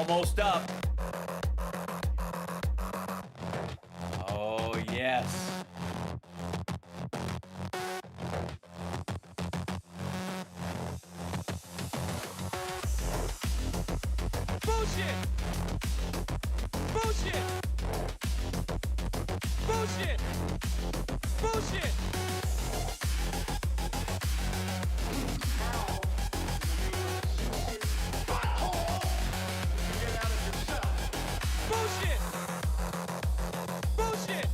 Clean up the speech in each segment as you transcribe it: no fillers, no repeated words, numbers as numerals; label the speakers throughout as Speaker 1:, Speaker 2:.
Speaker 1: almost up. Oh, yes. Bullshit! Bullshit! Bullshit! Bullshit! Bullshit! Bullshit!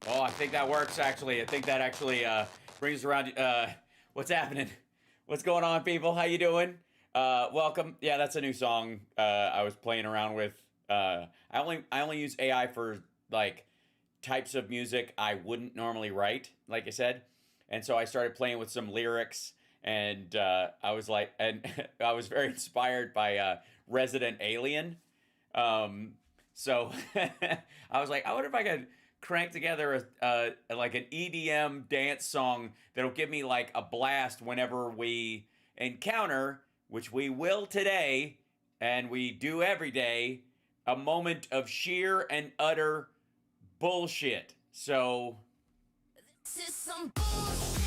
Speaker 1: Oh, I think that works, actually. I think that actually brings around... what's happening? What's going on, people? How you doing? Welcome. Yeah, that's a new song I was playing around with. I only use AI for, like, types of music I wouldn't normally write, like I said. And so I started playing with some lyrics, and I was like... And I was very inspired by Resident Alien. So I was like, I wonder if I could crank together like an EDM dance song that'll give me like a blast whenever we encounter, which we will today, and we do every day, a moment of sheer and utter bullshit. So
Speaker 2: This is some bullshit.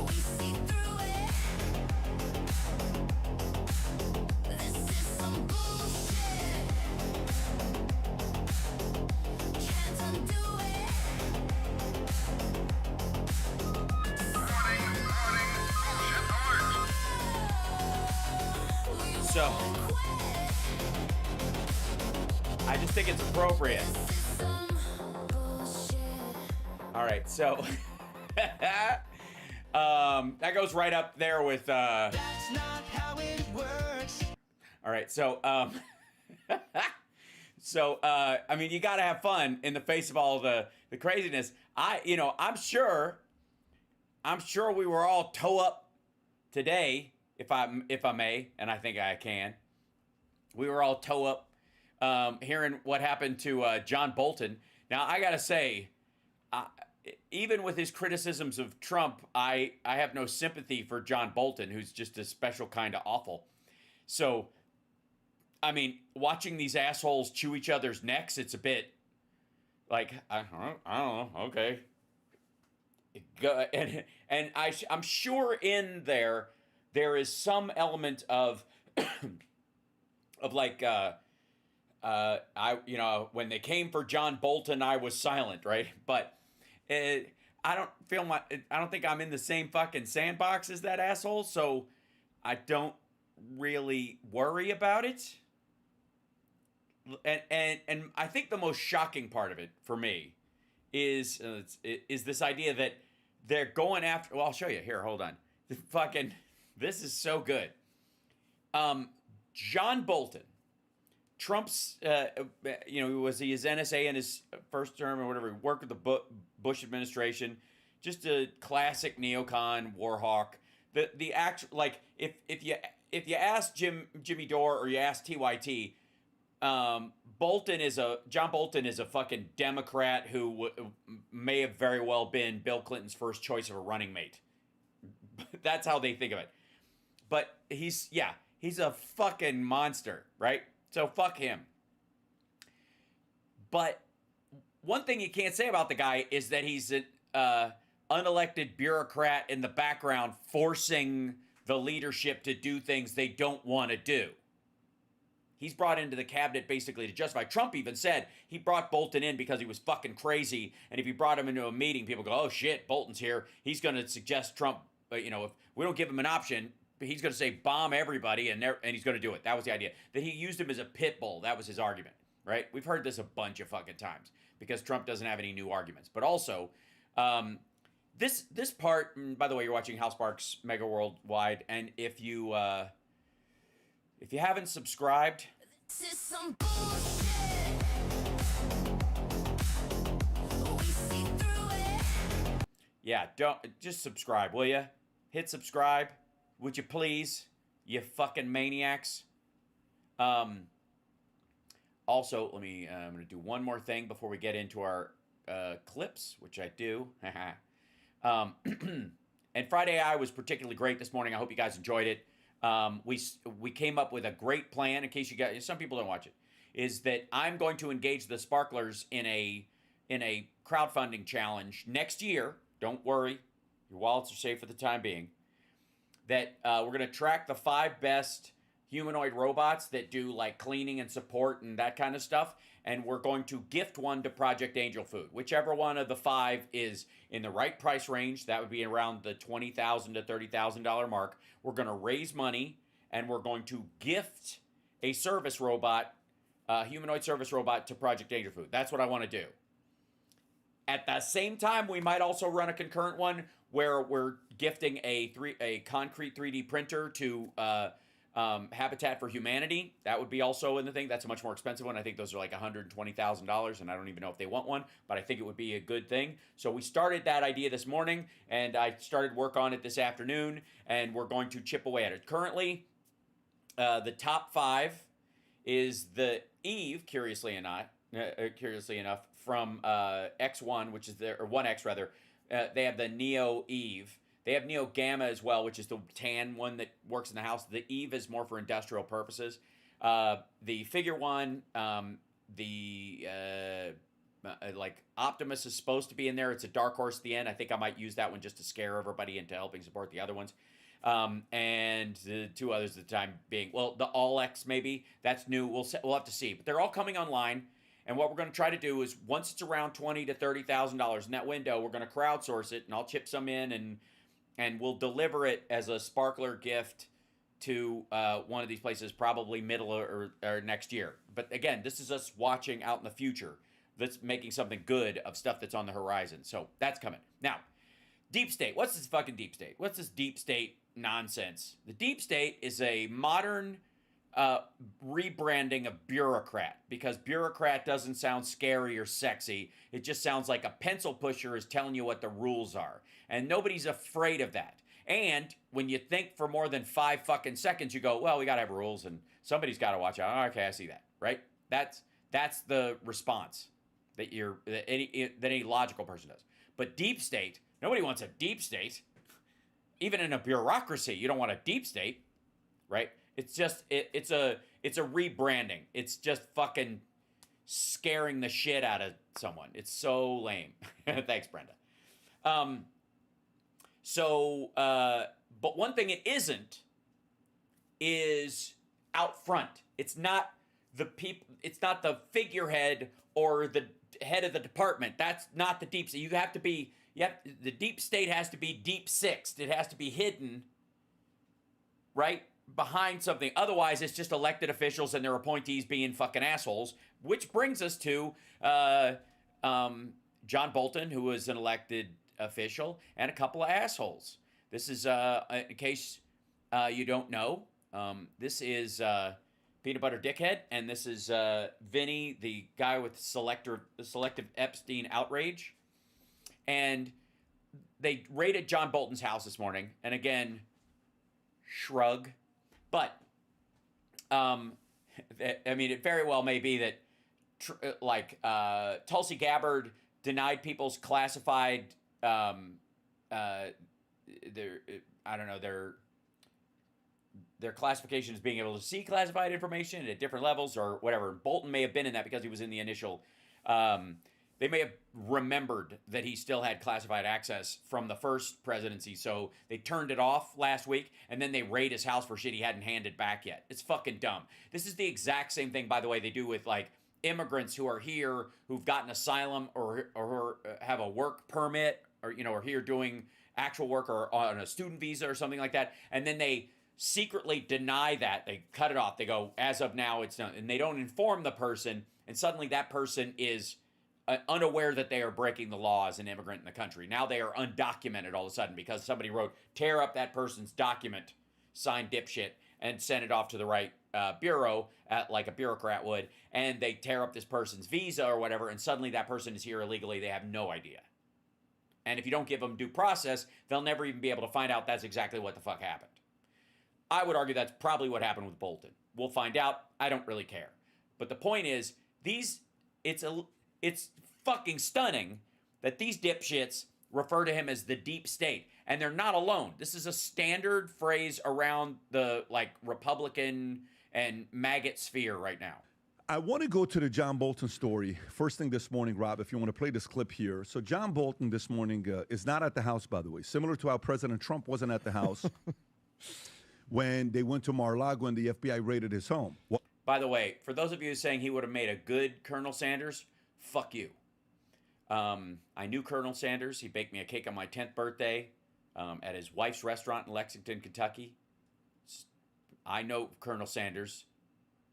Speaker 2: We see through it. This is some bullshit. Can't undo it.
Speaker 1: So, I just think it's appropriate. All right, so that goes right up there with
Speaker 3: That's not how it works.
Speaker 1: all right, so I mean, you got to have fun in the face of all the craziness. I'm sure we were all toe up today, if I may, and I think I can. We were all toe up hearing what happened to John Bolton. Now, I got to say, even with his criticisms of Trump, I have no sympathy for John Bolton, who's just a special kind of awful. So, I mean, watching these assholes chew each other's necks, it's a bit like, I don't know, okay. And I'm sure in there is some element of of like when they came for John Bolton, I was silent, right? But I don't think I'm in the same fucking sandbox as that asshole, so I don't really worry about it. And I think the most shocking part of it for me is this idea that they're going after. Well, I'll show you here. Hold on. This is so good. John Bolton, Trump's, was he his NSA in his first term or whatever? He worked with the Bush administration, just a classic neocon war hawk. The actual, like, if you ask Jimmy Dore or you ask TYT, John Bolton is a fucking Democrat who may have very well been Bill Clinton's first choice of a running mate. That's how they think of it. But he's a fucking monster, right? So fuck him. But one thing you can't say about the guy is that he's an unelected bureaucrat in the background forcing the leadership to do things they don't want to do. He's brought into the cabinet basically to justify. Trump even said he brought Bolton in because he was fucking crazy, and if he brought him into a meeting, people go, oh shit, Bolton's here. He's going to suggest Trump, if we don't give him an option, he's going to say bomb everybody, and he's going to do it. That was the idea. That he used him as a pit bull. That was his argument, right? We've heard this a bunch of fucking times because Trump doesn't have any new arguments. But also, this part, by the way, you're watching HAL SPARKS Mega Worldwide, and if you haven't subscribed,
Speaker 2: This is some bullshit. We see through it.
Speaker 1: yeah, just subscribe, will you? Hit subscribe, would you please, you fucking maniacs? Also, I'm going to do one more thing before we get into our clips, which I do. um, and Friday I was particularly great this morning. I hope you guys enjoyed it. We came up with a great plan. In case you guys, some people don't watch it, is that I'm going to engage the sparklers in a crowdfunding challenge next year. Don't worry, your wallets are safe for the time being. That we're going to track the 5 best humanoid robots that do like cleaning and support and that kind of stuff, and we're going to gift one to Project Angel Food. Whichever one of the 5 is in the right price range, that would be around the $20,000 to $30,000 mark. We're going to raise money, and we're going to gift a service robot, humanoid service robot, to Project Angel Food. That's what I want to do. At the same time, we might also run a concurrent one where we're gifting a concrete 3D printer to Habitat for Humanity. That would be also in the thing. That's a much more expensive one. I think those are like $120,000, and I don't even know if they want one, but I think it would be a good thing. So we started that idea this morning, and I started work on it this afternoon, and we're going to chip away at it. Currently, the top 5 is the Eve, curiously enough, from X1, which is their, or 1X rather. They have the Neo Eve. They have Neo Gamma as well, which is the tan one that works in the house. The Eve is more for industrial purposes. The Figure One, like Optimus is supposed to be in there. It's a dark horse at the end. I think I might use that one just to scare everybody into helping support the other ones. And the 2 others at the time being, well, the All X maybe. That's new. We'll have to see. But they're all coming online. And what we're going to try to do is, once it's around $20,000 to $30,000 in that window, we're going to crowdsource it, and I'll chip some in, and we'll deliver it as a sparkler gift to one of these places, probably middle or next year. But again, this is us watching out in the future. That's making something good of stuff that's on the horizon. So that's coming. Now, deep state. What's this fucking deep state? What's this deep state nonsense? The deep state is a modern rebranding of bureaucrat, because bureaucrat doesn't sound scary or sexy. It just sounds like a pencil pusher is telling you what the rules are. And nobody's afraid of that. And when you think for more than 5 fucking seconds, you go, well, we gotta have rules and somebody's gotta watch out. Oh, okay, I see that, right? That's the response that any logical person does. But deep state, nobody wants a deep state. Even in a bureaucracy, you don't want a deep state, right? It's just it's a rebranding. It's just fucking scaring the shit out of someone. It's so lame. Thanks, Brenda. But one thing it isn't is out front. It's not the It's not the figurehead or the head of the department. That's not the deep state. You have to be. The deep state has to be deep sixed. It has to be hidden, right, behind something. Otherwise, it's just elected officials and their appointees being fucking assholes. Which brings us to John Bolton, who was an elected official, and a couple of assholes. This is, in case you don't know, this is Peanut Butter Dickhead, and this is Vinny, the guy with selective Epstein outrage. And they raided John Bolton's house this morning, and again, shrug. But, I mean, it very well may be that, Tulsi Gabbard denied people's classified, their classification as being able to see classified information at different levels or whatever. Bolton may have been in that because he was in the initial, they may have remembered that he still had classified access from the first presidency, so they turned it off last week, and then they raid his house for shit he hadn't handed back yet. It's fucking dumb. This is the exact same thing, by the way, they do with, like, immigrants who are here, who've gotten asylum or have a work permit, or, you know, are here doing actual work or on a student visa or something like that, and then they secretly deny that. They cut it off. They go, as of now, it's done. And they don't inform the person, and suddenly that person is unaware that they are breaking the law as an immigrant in the country. Now they are undocumented all of a sudden because somebody wrote, tear up that person's document, signed dipshit, and send it off to the right bureau, like a bureaucrat would, and they tear up this person's visa or whatever, and suddenly that person is here illegally. They have no idea. And if you don't give them due process, they'll never even be able to find out that's exactly what the fuck happened. I would argue that's probably what happened with Bolton. We'll find out. I don't really care. But the point is, it's fucking stunning that these dipshits refer to him as the deep state, and they're not alone. This is a standard phrase around the like Republican and maggot sphere right now.
Speaker 4: I want to go to the John Bolton story first thing this morning, Rob, if you want to play this clip here. So John Bolton this morning is not at the house, by the way, similar to how President Trump wasn't at the house when they went to Mar-a-Lago and the FBI raided his home.
Speaker 1: By the way, for those of you saying he would have made a good Colonel Sanders, fuck you. I knew Colonel Sanders. He baked me a cake on my 10th birthday at his wife's restaurant in Lexington, Kentucky. I know Colonel Sanders.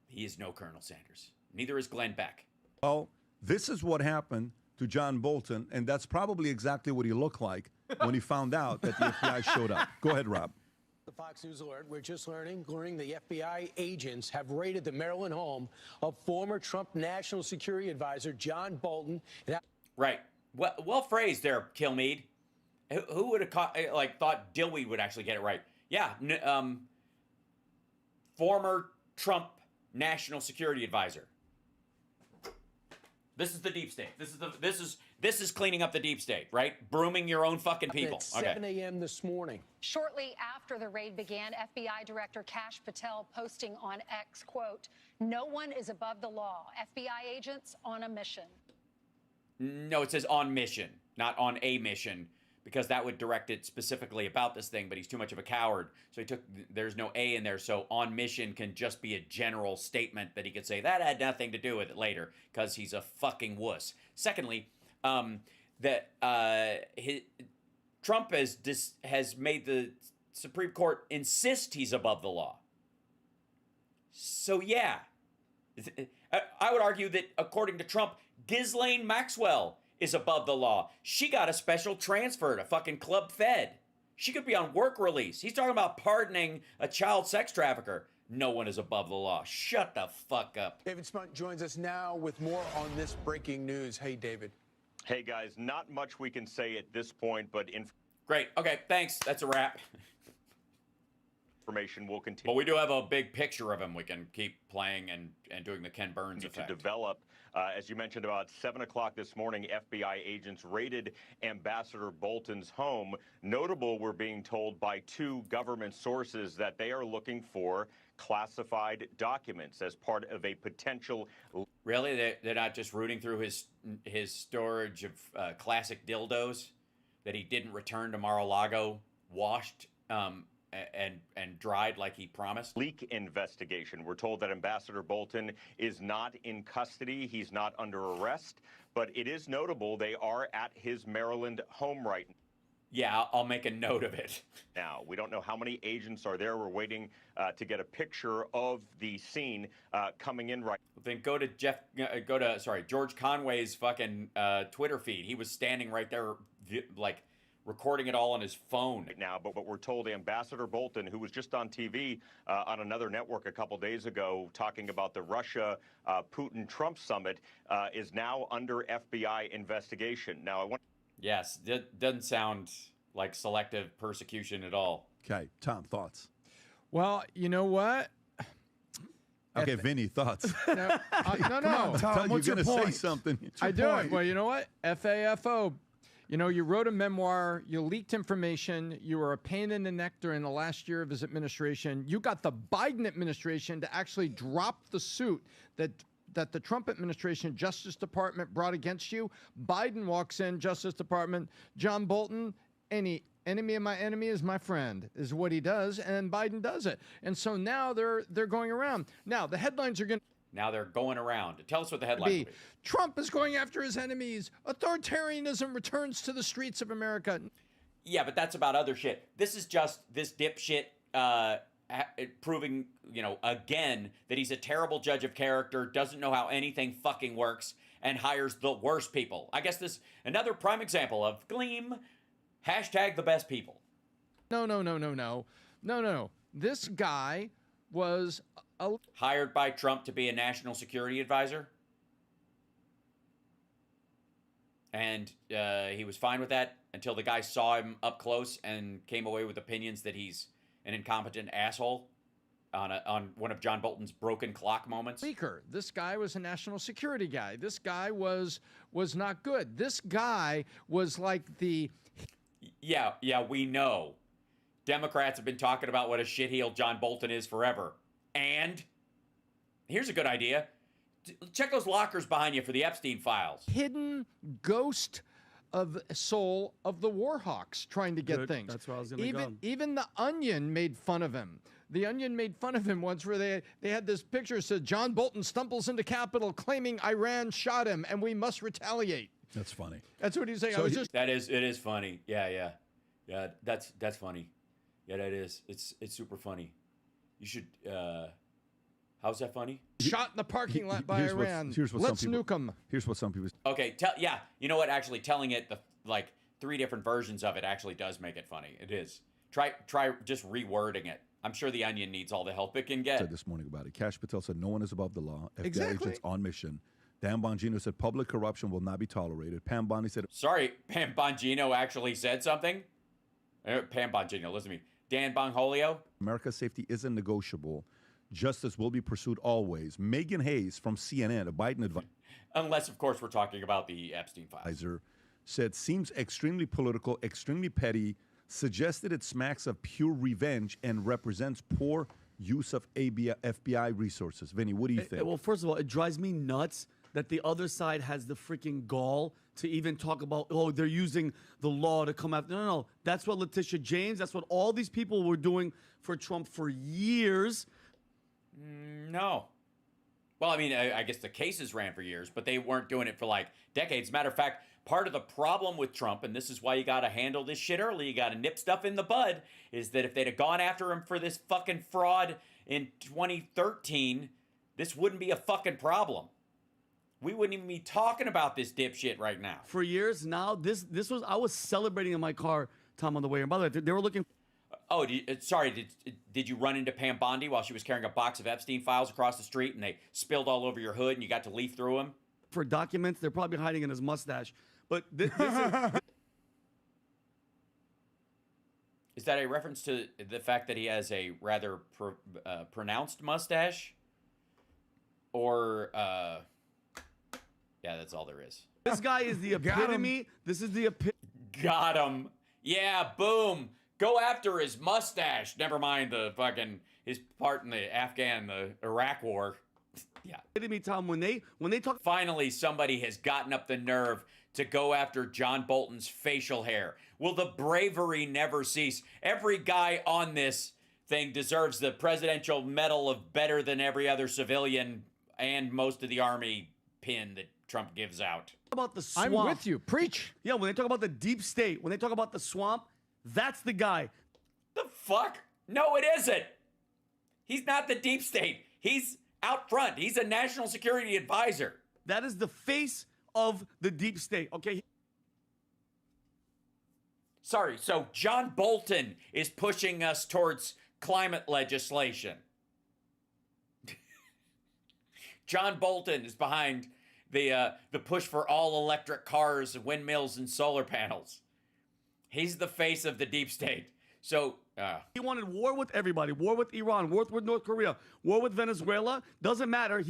Speaker 1: He is no Colonel Sanders. Neither is Glenn Beck.
Speaker 4: Well, this is what happened to John Bolton, and that's probably exactly what he looked like when he found out that the FBI showed up. Go ahead, Rob.
Speaker 5: The Fox News alert, we're just learning the FBI agents have raided the Maryland home of former Trump National Security Advisor John Bolton.
Speaker 1: Right. Well phrased there, Kilmeade. Who would have thought Dillweed would actually get it right? Yeah. Former Trump National Security Advisor. This is the deep state. This is cleaning up the deep state, right? Brooming your own fucking people.
Speaker 5: At 7 a.m. this morning.
Speaker 6: Shortly after the raid began, FBI Director Kash Patel posting on X, quote, "No one is above the law. FBI agents on a mission."
Speaker 1: No, it says on mission, not on a mission, because that would direct it specifically about this thing, but he's too much of a coward. So there's no A in there, so on mission can just be a general statement that he could say, that had nothing to do with it later, because he's a fucking wuss. Secondly, Trump has made the Supreme Court insist he's above the law. So yeah, I would argue that according to Trump, Ghislaine Maxwell is above the law. She got a special transfer to fucking Club Fed. She could be on work release. He's talking about pardoning a child sex trafficker. No one is above the law. Shut the fuck up.
Speaker 5: David Spunt joins us now with more on this breaking news. Hey, David.
Speaker 7: Hey, guys, not much we can say at this point, but
Speaker 1: Great. Okay, thanks. That's a wrap.
Speaker 7: information will continue.
Speaker 1: But we do have a big picture of him we can keep playing and doing the Ken Burns effect.
Speaker 7: To develop. As you mentioned, about 7 o'clock this morning, FBI agents raided Ambassador Bolton's home. Notable, we're being told by 2 government sources that they are looking for classified documents as part of a potential...
Speaker 1: Really? They're not just rooting through his storage of classic dildos that he didn't return to Mar-a-Lago, washed and dried like he promised?
Speaker 7: Leak investigation. We're told that Ambassador Bolton is not in custody. He's not under arrest, but it is notable they are at his Maryland home right now.
Speaker 1: Yeah, I'll make a note of it.
Speaker 7: Now, we don't know how many agents are there. We're waiting to get a picture of the scene coming in right.
Speaker 1: Then go to George Conway's fucking Twitter feed. He was standing right there, like, recording it all on his phone
Speaker 7: right now, but we're told Ambassador Bolton, who was just on TV on another network a couple days ago talking about the Russia-Putin-Trump summit, is now under FBI investigation. Now, I want...
Speaker 1: Yes, that doesn't sound like selective persecution at all.
Speaker 4: Okay, Tom, thoughts?
Speaker 8: Well, you know what?
Speaker 4: Okay, Vinny, thoughts?
Speaker 8: No.
Speaker 4: Tom,
Speaker 8: what's
Speaker 4: you're
Speaker 8: your
Speaker 4: going to say
Speaker 8: point?
Speaker 4: something.
Speaker 8: I do it. Well, you know what? FAFO. You know, you wrote a memoir, you leaked information, you were a pain in the neck during the last year of his administration. You got the Biden administration to actually drop the suit that the Trump administration Justice Department brought against you. Biden walks in, Justice Department, John Bolton, any enemy of my enemy is my friend, is what he does, and Biden does it. And so now they're going around. Now, the headlines are going to...
Speaker 1: Now they're going around. Tell us what the headline will be.
Speaker 8: Trump is going after his enemies. Authoritarianism returns to the streets of America.
Speaker 1: Yeah, but that's about other shit. This is just this dipshit proving, again, that he's a terrible judge of character, doesn't know how anything fucking works, and hires the worst people. I guess this another prime example of Gleam, hashtag the best people.
Speaker 8: No. This guy was
Speaker 1: hired by Trump to be a national security advisor. And he was fine with that until the guy saw him up close and came away with opinions that he's an incompetent asshole. on one of John Bolton's broken clock moments.
Speaker 8: Speaker. This guy was a national security guy. This guy was not good. This guy was like the
Speaker 1: Yeah, we know. Democrats have been talking about what a shitheel John Bolton is forever. And here's a good idea. Check those lockers behind you for the Epstein files.
Speaker 8: hidden ghost of soul of the Warhawks trying to get
Speaker 9: Good.
Speaker 8: things.
Speaker 9: That's where I was gonna go.
Speaker 8: Even the Onion made fun of him. The Onion made fun of him once where they had this picture that said John Bolton stumbles into Capitol claiming Iran shot him and we must retaliate.
Speaker 4: That's funny.
Speaker 8: That's what he's saying.
Speaker 4: So
Speaker 1: It is funny. Yeah, that's funny. Yeah, that is. It's super funny. You should how's that funny?
Speaker 8: shot in the parking lot by
Speaker 4: Here's what-
Speaker 8: Iran.
Speaker 4: here's what
Speaker 8: Let's
Speaker 4: some people-
Speaker 8: nuke him.
Speaker 4: Here's what some people.
Speaker 1: Okay, you know what? Actually, telling it like 3 different versions of it actually does make it funny. It is. Try just rewording it. I'm sure the Onion needs all the help it can get.
Speaker 4: Said this morning about it. Cash Patel said no one is above the law. FBI
Speaker 8: Exactly.
Speaker 4: agents on mission. Dan Bongino said public corruption will not be tolerated. Pam Bondi said
Speaker 1: Sorry, Pam Bongino actually said something. Pam Bongino, listen to me. Dan Bongholio.
Speaker 4: America's safety isn't negotiable. Justice will be pursued always. Megan Hayes from CNN, a Biden
Speaker 1: Unless, of course, we're talking about the Epstein files.
Speaker 4: advisor, said seems extremely political, extremely petty, suggested it smacks of pure revenge and represents poor use of FBI resources. Vinny, what do you think?
Speaker 9: Well, first of all, it drives me nuts that the other side has the freaking gall to even talk about, oh, they're using the law to come after. No. That's what Letitia James, that's what all these people were doing for Trump for years.
Speaker 1: No. Well, I mean, I guess the cases ran for years, but they weren't doing it for like decades. Matter of fact, part of the problem with Trump, and this is why you got to handle this shit early, you got to nip stuff in the bud, is that if they'd have gone after him for this fucking fraud in 2013, this wouldn't be a fucking problem. We wouldn't even be talking about this dipshit right now.
Speaker 9: For years now, this was, I was celebrating in my car, Tom, on the way here. By the way, they were looking
Speaker 1: Oh, sorry, did you run into Pam Bondi while she was carrying a box of Epstein files across the street and they spilled all over your hood and you got to leaf through them?
Speaker 9: for documents. They're probably hiding in his mustache. But this
Speaker 1: Is that a reference to the fact that he has a rather pronounced mustache? Or, yeah, that's all there is.
Speaker 9: this guy is the epitome. This is the epitome.
Speaker 1: Got him. Yeah, boom. Go after his mustache. Never mind his part in the Iraq war. Yeah.
Speaker 9: Tom, when they talk
Speaker 1: Finally, somebody has gotten up the nerve to go after John Bolton's facial hair. Will the bravery never cease? Every guy on this thing deserves the Presidential Medal of Better Than Every Other Civilian and most of the Army pin that Trump gives out.
Speaker 9: about the swamp.
Speaker 8: I'm with you. Preach.
Speaker 9: Yeah, when they talk about the deep state, when they talk about the swamp, that's the guy.
Speaker 1: The fuck? No, it isn't. He's not the deep state. He's out front. He's a national security advisor.
Speaker 9: That is the face of the deep state. Okay.
Speaker 1: Sorry, so John Bolton is pushing us towards climate legislation. John Bolton is behind the push for all electric cars, windmills, and solar panels. He's the face of the deep state. So,
Speaker 9: He wanted war with everybody. War with Iran, war with North Korea, war with Venezuela. Doesn't matter.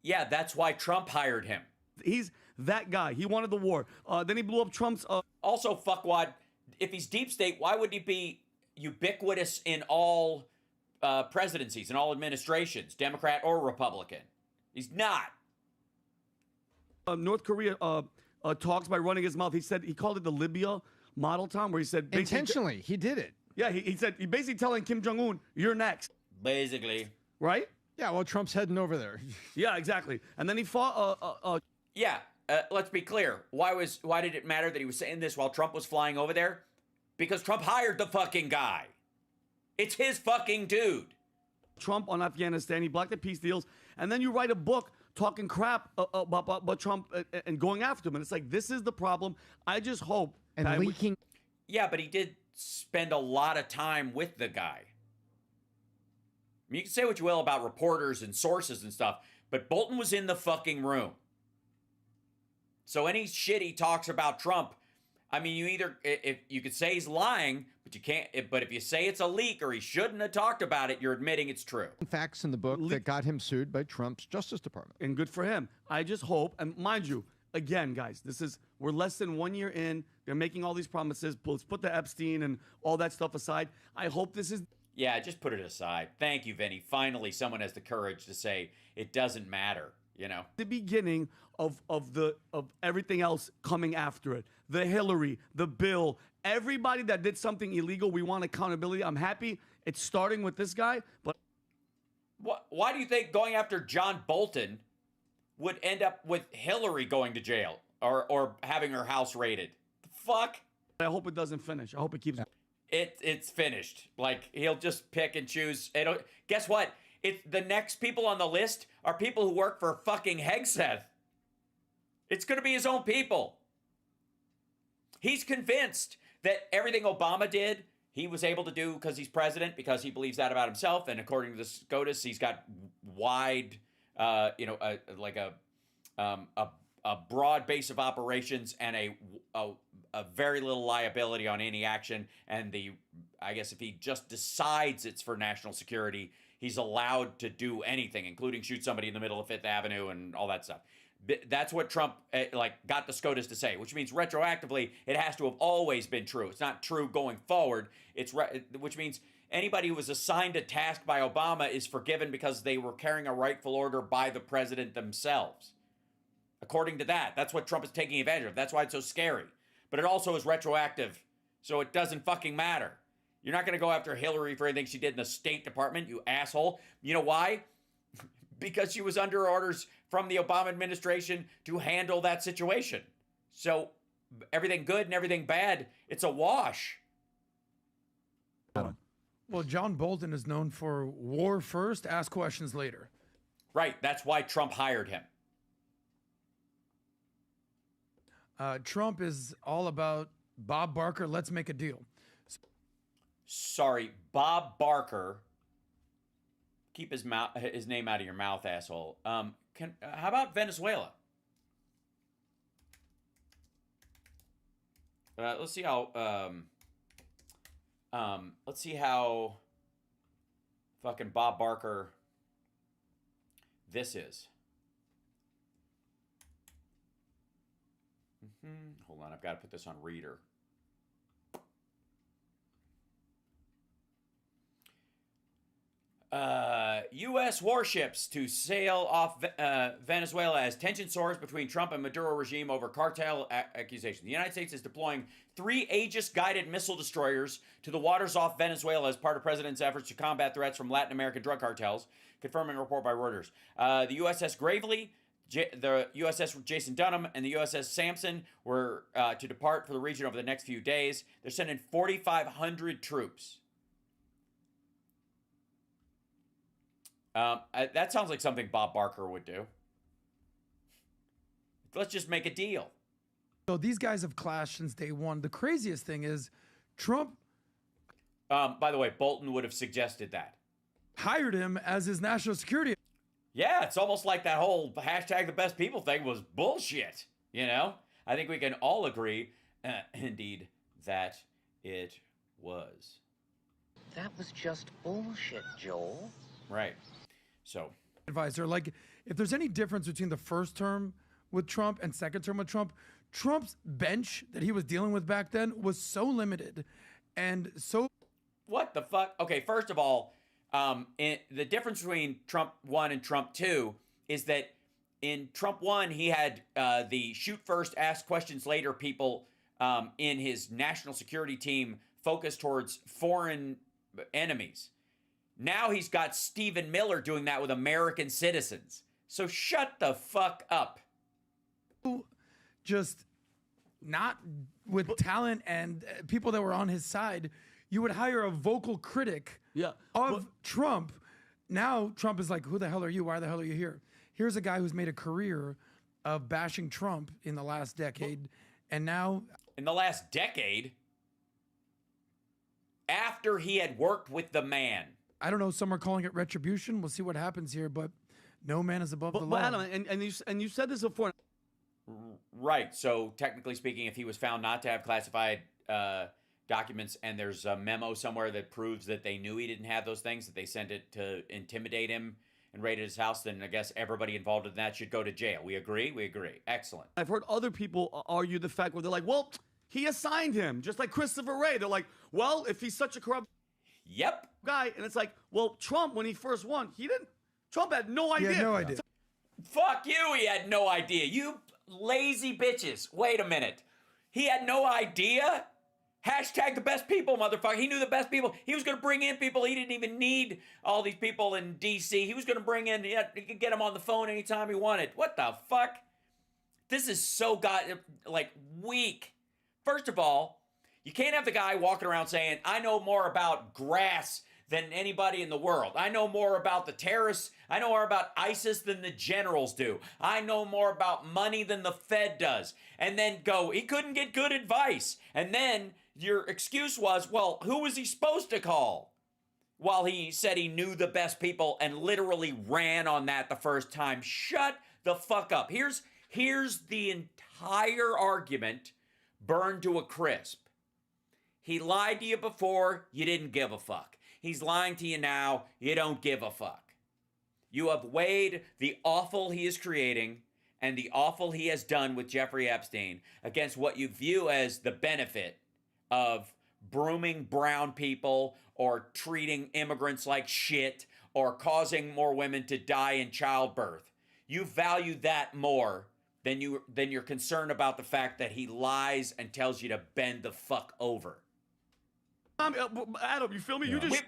Speaker 1: yeah, that's why Trump hired him.
Speaker 9: He's that guy. He wanted the war. Then he blew up Trump's
Speaker 1: Also, fuckwad, if he's deep state, why would he be ubiquitous in all presidencies, in all administrations, Democrat or Republican? He's not.
Speaker 9: North Korea talks by running his mouth. He called it the Libya model, Tom, where he said basically-
Speaker 8: Intentionally, he did it.
Speaker 9: Yeah, he said he basically telling Kim Jong Un, "You're next,"
Speaker 1: Basically.
Speaker 9: right?
Speaker 8: Yeah, well, Trump's heading over there.
Speaker 9: Yeah, exactly. And then he fought.
Speaker 1: Yeah, let's be clear. Why did it matter that he was saying this while Trump was flying over there? Because Trump hired the fucking guy. It's his fucking dude.
Speaker 9: Trump on Afghanistan. He blocked the peace deals, and then you write a book talking crap about Trump and going after him. And it's like, this is the problem. I just hope
Speaker 8: And
Speaker 9: that
Speaker 8: leaking.
Speaker 1: Yeah, but he did spend a lot of time with the guy. I mean, you can say what you will about reporters and sources and stuff, but Bolton was in the fucking room. So any shit he talks about Trump, I mean, you either if you could say he's lying, but you can't. But if you say it's a leak or he shouldn't have talked about it, you're admitting it's true.
Speaker 8: Facts in the book that got him sued by Trump's Justice Department.
Speaker 9: And good for him. I just hope, and mind you, again, guys, we're less than 1 year in. They're making all these promises. Let's put the Epstein and all that stuff aside. I hope this is
Speaker 1: Yeah, just put it aside. Thank you, Vinny. Finally, someone has the courage to say it doesn't matter. You know,
Speaker 9: the beginning of everything else coming after it. The Hillary, the Bill, everybody that did something illegal, we want accountability. I'm happy it's starting with this guy, but
Speaker 1: why do you think going after John Bolton would end up with Hillary going to jail or having her house raided? The fuck?
Speaker 9: I hope it doesn't finish. I hope it keeps.
Speaker 1: It's finished. Like, he'll just pick and choose. Guess what? The next people on the list are people who work for fucking Hegseth. It's going to be his own people. He's convinced that everything Obama did, he was able to do because he's president, because he believes that about himself. And according to the SCOTUS, he's got wide, a broad base of operations and a very little liability on any action. And I guess if he just decides it's for national security, he's allowed to do anything, including shoot somebody in the middle of Fifth Avenue and all that stuff. That's what Trump got the SCOTUS to say, which means retroactively it has to have always been true. It's not true going forward. Which means anybody who was assigned a task by Obama is forgiven because they were carrying a rightful order by the president themselves. According to that, that's what Trump is taking advantage of. That's why it's so scary. But it also is retroactive, so it doesn't fucking matter. You're not going to go after Hillary for anything she did in the State Department, you asshole. You know why? Because she was under orders from the Obama administration to handle that situation. So everything good and everything bad, it's a wash.
Speaker 10: Well, John Bolton is known for war first, ask questions later.
Speaker 1: Right. That's why Trump hired him.
Speaker 10: Trump is all about Bob Barker, let's make a deal.
Speaker 1: Sorry, Bob Barker. Keep his name out of your mouth, asshole. How about Venezuela? Let's see how. Let's see how fucking Bob Barker this is. Hold on, I've got to put this on reader. U.S. warships to sail off Venezuela as tension soars between Trump and Maduro regime over cartel accusations. The United States is deploying 3 Aegis-guided missile destroyers to the waters off Venezuela as part of President's efforts to combat threats from Latin American drug cartels, confirming a report by Reuters. The USS Gravely, the USS Jason Dunham, and the USS Sampson were to depart for the region over the next few days. They're sending 4,500 troops. That sounds like something Bob Barker would do. Let's just make a deal.
Speaker 10: So these guys have clashed since day one. The craziest thing is Trump...
Speaker 1: by the way, Bolton would have suggested that.
Speaker 10: ...hired him as his national security...
Speaker 1: Yeah, it's almost like that whole hashtag the best people thing was bullshit, you know? I think we can all agree, indeed, that it was.
Speaker 11: That was just bullshit, Joel.
Speaker 1: Right. So,
Speaker 10: advisor, like, if there's any difference between the first term with Trump and second term with Trump, Trump's bench that he was dealing with back then was so limited and so...
Speaker 1: What the fuck? Okay, first of all, the difference between Trump 1 and Trump 2 is that in Trump 1, he had the shoot first, ask questions later people in his national security team focused towards foreign enemies. Now he's got Stephen Miller doing that with American citizens. So shut the fuck up.
Speaker 10: Just not with talent and people that were on his side. You would hire a vocal critic of Trump. Now Trump is like, who the hell are you? Why the hell are you here? Here's a guy who's made a career of bashing Trump in the last decade. And now...
Speaker 1: In the last decade? After he had worked with the man.
Speaker 10: I don't know, some are calling it retribution. We'll see what happens here, but no man is above the law.
Speaker 9: Adam, and you said this before.
Speaker 1: Right. So technically speaking, if he was found not to have classified documents and there's a memo somewhere that proves that they knew he didn't have those things, that they sent it to intimidate him and raided his house, then I guess everybody involved in that should go to jail. We agree? We agree. Excellent.
Speaker 9: I've heard other people argue the fact where they're like, well, he assigned him, just like Christopher Wray. They're like, well, if he's such a corrupt guy, and it's like, well, Trump, when he first won, Trump had no idea.
Speaker 10: He had no idea.
Speaker 1: Fuck you, he had no idea. You lazy bitches. Wait a minute. He had no idea? Hashtag the best people, motherfucker. He knew the best people. He was going to bring in people. He didn't even need all these people in D.C. He was going to bring in, he could get them on the phone anytime he wanted. What the fuck? This is so weak. First of all, you can't have the guy walking around saying, I know more about grass than anybody in the world. I know more about the terrorists. I know more about ISIS than the generals do. I know more about money than the Fed does. And then go, he couldn't get good advice. And then your excuse was, well, who was he supposed to call? While he said he knew the best people and literally ran on that the first time. Shut the fuck up. Here's the entire argument burned to a crisp. He lied to you before, you didn't give a fuck. He's lying to you now, you don't give a fuck. You have weighed the awful he is creating and the awful he has done with Jeffrey Epstein against what you view as the benefit of brooming brown people or treating immigrants like shit or causing more women to die in childbirth. You value that more than you're concerned about the fact that he lies and tells you to bend the fuck over.
Speaker 9: Adam, you feel me?
Speaker 1: Yeah.
Speaker 9: You just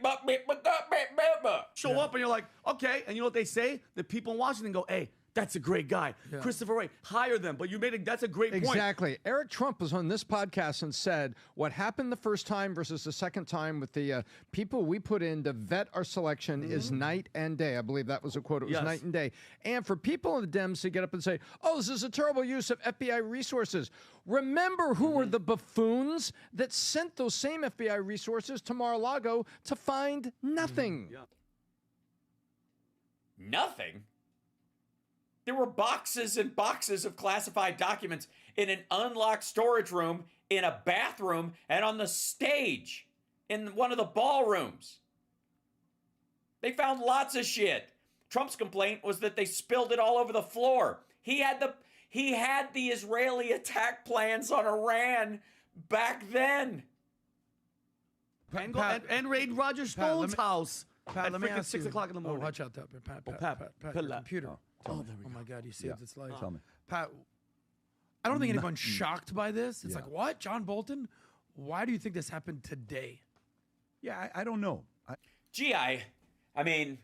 Speaker 9: show up and you're like, okay. And you know what they say? The people in Washington go, hey, that's a great guy. Yeah. Christopher Wray, hire them. But that's a great point.
Speaker 8: Exactly. Eric Trump was on this podcast and said what happened the first time versus the second time with the people we put in to vet our selection is night and day. I believe that was a quote. It was night and day. And for people in the Dems to get up and say, oh, this is a terrible use of FBI resources. Remember who were the buffoons that sent those same FBI resources to Mar-a-Lago to find nothing.
Speaker 1: Nothing? There were boxes and boxes of classified documents in an unlocked storage room, in a bathroom, and on the stage in one of the ballrooms. They found lots of shit. Trump's complaint was that they spilled it all over the floor. He had the Israeli attack plans on Iran back then.
Speaker 9: And raid Roger Stone's house.
Speaker 10: Pat, let me ask
Speaker 9: 6 o'clock in the morning.
Speaker 10: Oh, watch out, Pat. Pat, your computer. Oh, my God, you saved its life.
Speaker 4: Tell me.
Speaker 10: Pat, I don't think anyone's shocked by this. It's like, what? John Bolton? Why do you think this happened today?
Speaker 4: Yeah, I don't know.
Speaker 1: I mean,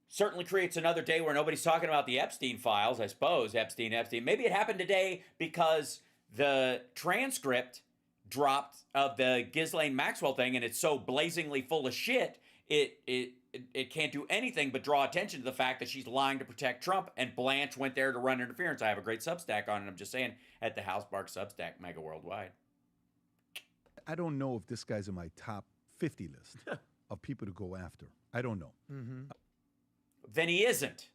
Speaker 1: certainly creates another day where nobody's talking about the Epstein files, I suppose. Epstein. Maybe it happened today because the transcript dropped of the Ghislaine Maxwell thing, and it's so blazingly full of shit, it can't do anything but draw attention to the fact that she's lying to protect Trump, and Blanche went there to run interference. I have a great Substack on it, I'm just saying, at the HAL SPARKS Substack, mega worldwide.
Speaker 4: I don't know if this guy's in my top 50 list of people to go after. I don't know.
Speaker 1: Then he isn't.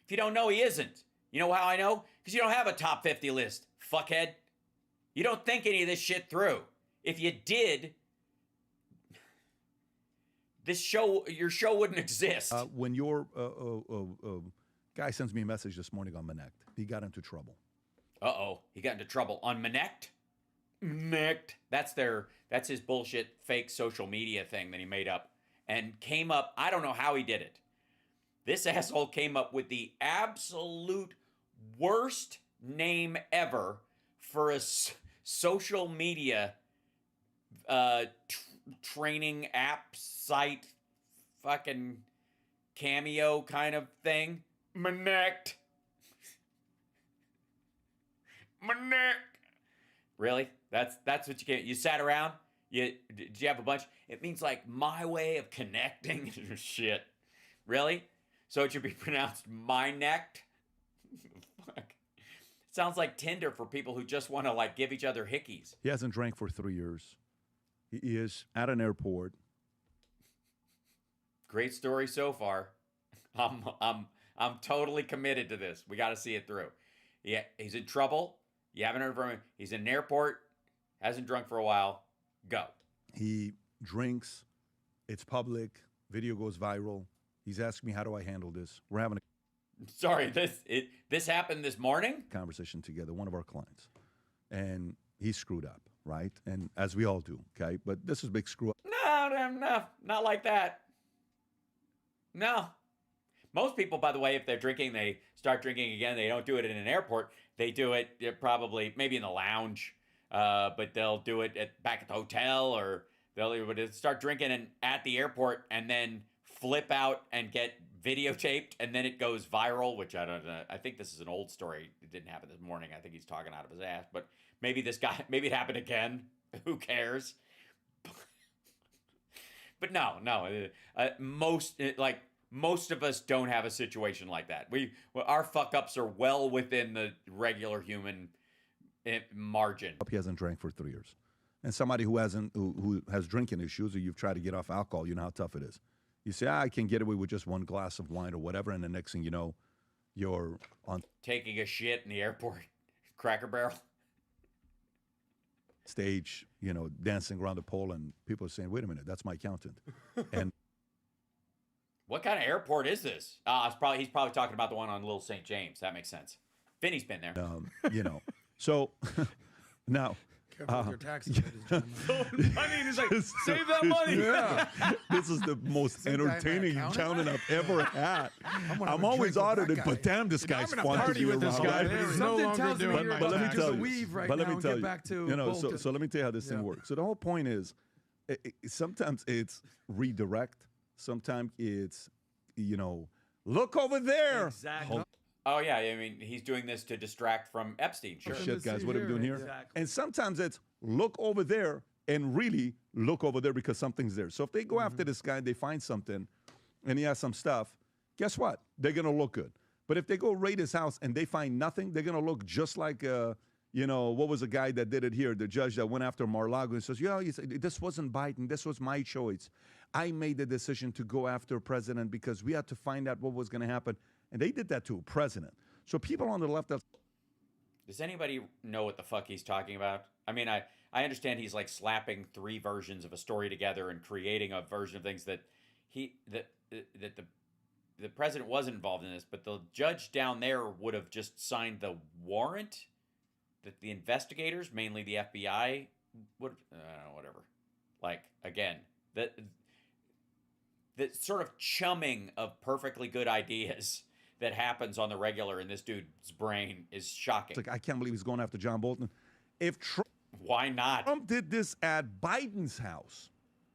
Speaker 1: If you don't know, he isn't. You know how I know? Because you don't have a top 50 list, fuckhead. You don't think any of this shit through. If you did, your show wouldn't exist.
Speaker 4: When your guy sends me a message this morning on Manect, he got into trouble.
Speaker 1: Uh-oh. He got into trouble on Manect? Manect. That's his bullshit fake social media thing that he made up. And came up, I don't know how he did it. This asshole came up with the absolute worst name ever for a social media training app site fucking cameo kind of thing. Manect. Really? That's what you get. You sat around? Did you have a bunch? It means like my way of connecting. Shit. Really? So it should be pronounced my-necked? Fuck. Sounds like Tinder for people who just want to like give each other hickeys.
Speaker 4: He hasn't drank for 3 years. He is at an airport.
Speaker 1: Great story so far. I'm totally committed to this. We got to see it through. Yeah, he's in trouble. You haven't heard from him. He's in an airport. Hasn't drunk for a while. Go.
Speaker 4: He drinks. It's public. Video goes viral. He's asking me, how do I handle this? We're having a
Speaker 1: Sorry, this happened this morning?
Speaker 4: conversation together, one of our clients. And he screwed up, right? And as we all do, okay? But this is a big screw up.
Speaker 1: No, not like that. No. Most people, by the way, if they're drinking, they start drinking again. They don't do it in an airport. They do it probably maybe in the lounge, but they'll do it back at the hotel, or they'll start drinking at the airport and then flip out and get videotaped, and then it goes viral, which I don't know. I think this is an old story. It didn't happen this morning. I think he's talking out of his ass, but maybe it happened again. Who cares? But no. Most of us don't have a situation like that. Our fuck ups are well within the regular human margin.
Speaker 4: He hasn't drank for 3 years. And somebody who has drinking issues, or you've tried to get off alcohol, you know how tough it is. You say, I can get away with just one glass of wine or whatever, and the next thing you know, you're on
Speaker 1: taking a shit in the airport, Cracker Barrel
Speaker 4: stage, dancing around the pole, and people are saying, wait a minute, that's my accountant. And
Speaker 1: what kind of airport is this? He's probably talking about the one on Little St. James. That makes sense. Finney's been there.
Speaker 4: So now.
Speaker 10: Careful with your taxes, ladies and gentlemen.
Speaker 9: Money, and he's like, save that money.
Speaker 4: Yeah. This is the most entertaining accountant I've ever had. I'm always audited, but damn, this guy's fun to be
Speaker 8: with this guy.
Speaker 4: around.
Speaker 8: He's no longer doing
Speaker 4: But let me tell you.
Speaker 10: But let me tell you.
Speaker 4: So let me tell you how this thing works. So the whole point is, sometimes it's redirect. Sometimes it's, look over there.
Speaker 9: Exactly.
Speaker 1: Oh, yeah. I mean, he's doing this to distract from Epstein. Sure.
Speaker 4: Shit, guys, what are we doing here?
Speaker 9: Exactly.
Speaker 4: And sometimes it's look over there and really look over there because something's there. So if they go after this guy and they find something and he has some stuff, guess what? They're going to look good. But if they go raid his house and they find nothing, they're going to look just like, what was the guy that did it here? The judge that went after Mar-a-Lago and says, this wasn't Biden. This was my choice. I made the decision to go after a president because we had to find out what was going to happen. And they did that to a president. So people on the left have...
Speaker 1: Does anybody know what the fuck he's talking about? I mean, I understand he's like slapping 3 versions of a story together and creating a version of things that the president wasn't involved in this, but the judge down there would have just signed the warrant that the investigators, mainly the FBI, would whatever. Like, again, the sort of chumming of perfectly good ideas that happens on the regular in this dude's brain is shocking.
Speaker 4: It's like, I can't believe he's going after John Bolton.
Speaker 1: Why not?
Speaker 4: Trump did this at Biden's house,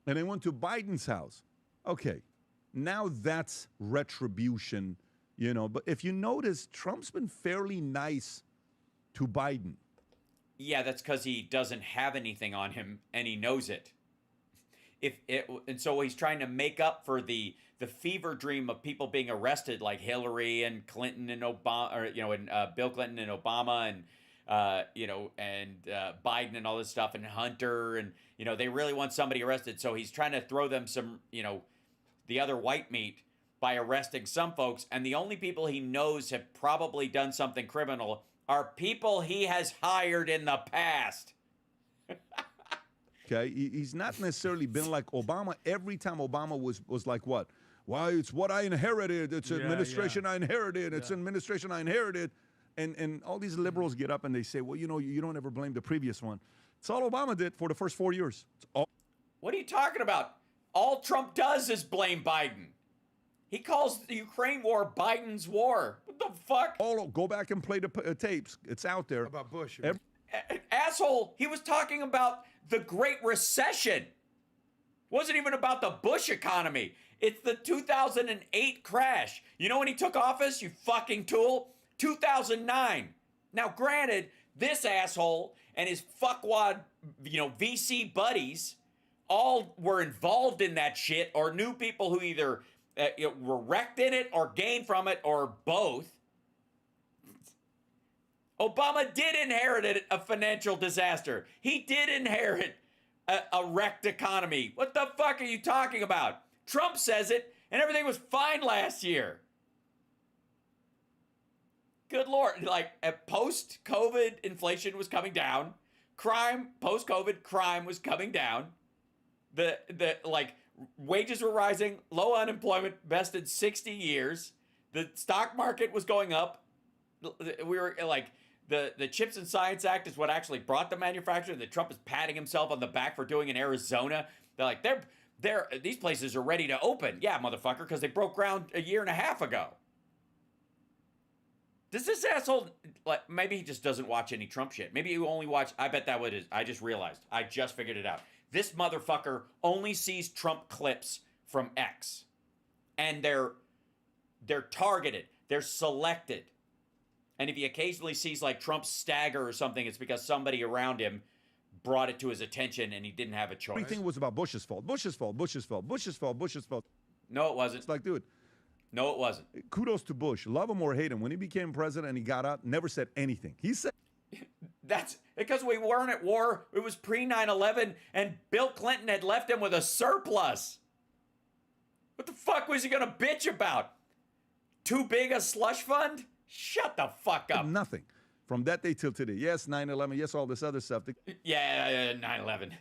Speaker 4: and they went to Biden's house. Okay, now that's retribution, But if you notice, Trump's been fairly nice to Biden.
Speaker 1: Yeah, that's because he doesn't have anything on him, and he knows it. And so he's trying to make up for the fever dream of people being arrested, like Hillary and Clinton and Obama, or Bill Clinton and Obama, and Biden and all this stuff, and Hunter, and they really want somebody arrested. So he's trying to throw them some, the other white meat by arresting some folks, and the only people he knows have probably done something criminal are people he has hired in the past.
Speaker 4: Okay, he's not necessarily been like Obama. Every time Obama was like what? Why, it's what I inherited. It's administration I inherited. It's administration I inherited. And all these liberals get up and they say, well, you don't ever blame the previous one. It's all Obama did for the first 4 years.
Speaker 1: What are you talking about? All Trump does is blame Biden. He calls the Ukraine war Biden's war. What the fuck?
Speaker 4: Go back and play the tapes. It's out there.
Speaker 10: How about Bush?
Speaker 1: Asshole, he was talking about the Great Recession. Wasn't even about the Bush economy. It's the 2008 crash. You know when he took office, you fucking tool? 2009. Now, granted, this asshole and his fuckwad, VC buddies all were involved in that shit or knew people who either were wrecked in it or gained from it or both. Obama did inherit a financial disaster. He did inherit a wrecked economy. What the fuck are you talking about? Trump says it, and everything was fine last year. Good Lord. Like, post-COVID, inflation was coming down. Post-COVID, crime was coming down. Like, wages were rising. Low unemployment, best in 60 years. The stock market was going up. We were, like, the Chips and Science Act is what actually brought the manufacturer that Trump is patting himself on the back for doing in Arizona. They're like, these places are ready to open. Yeah, motherfucker, because they broke ground a year and a half ago. Does this asshole, like, maybe he just doesn't watch any Trump shit. Maybe you only watch, I bet that what it is. I just realized. I just figured it out. This motherfucker only sees Trump clips from X. And they're targeted. They're selected. And if he occasionally sees, like, Trump stagger or something, it's because somebody around him brought it to his attention and he didn't have a choice.
Speaker 4: Everything was about Bush's fault. Bush's fault. Bush's fault. Bush's fault. Bush's fault.
Speaker 1: No, it wasn't.
Speaker 4: It's like, dude.
Speaker 1: No, it wasn't.
Speaker 4: Kudos to Bush. Love him or hate him. When he became president and he got out, never said anything. He said...
Speaker 1: That's because we weren't at war. It was pre-9/11, and Bill Clinton had left him with a surplus. What the fuck was he going to bitch about? Too big a slush fund? Shut the fuck up.
Speaker 4: Nothing. From that day till today. Yes, 9/11. Yes, all this other stuff.
Speaker 1: Yeah, 9/11.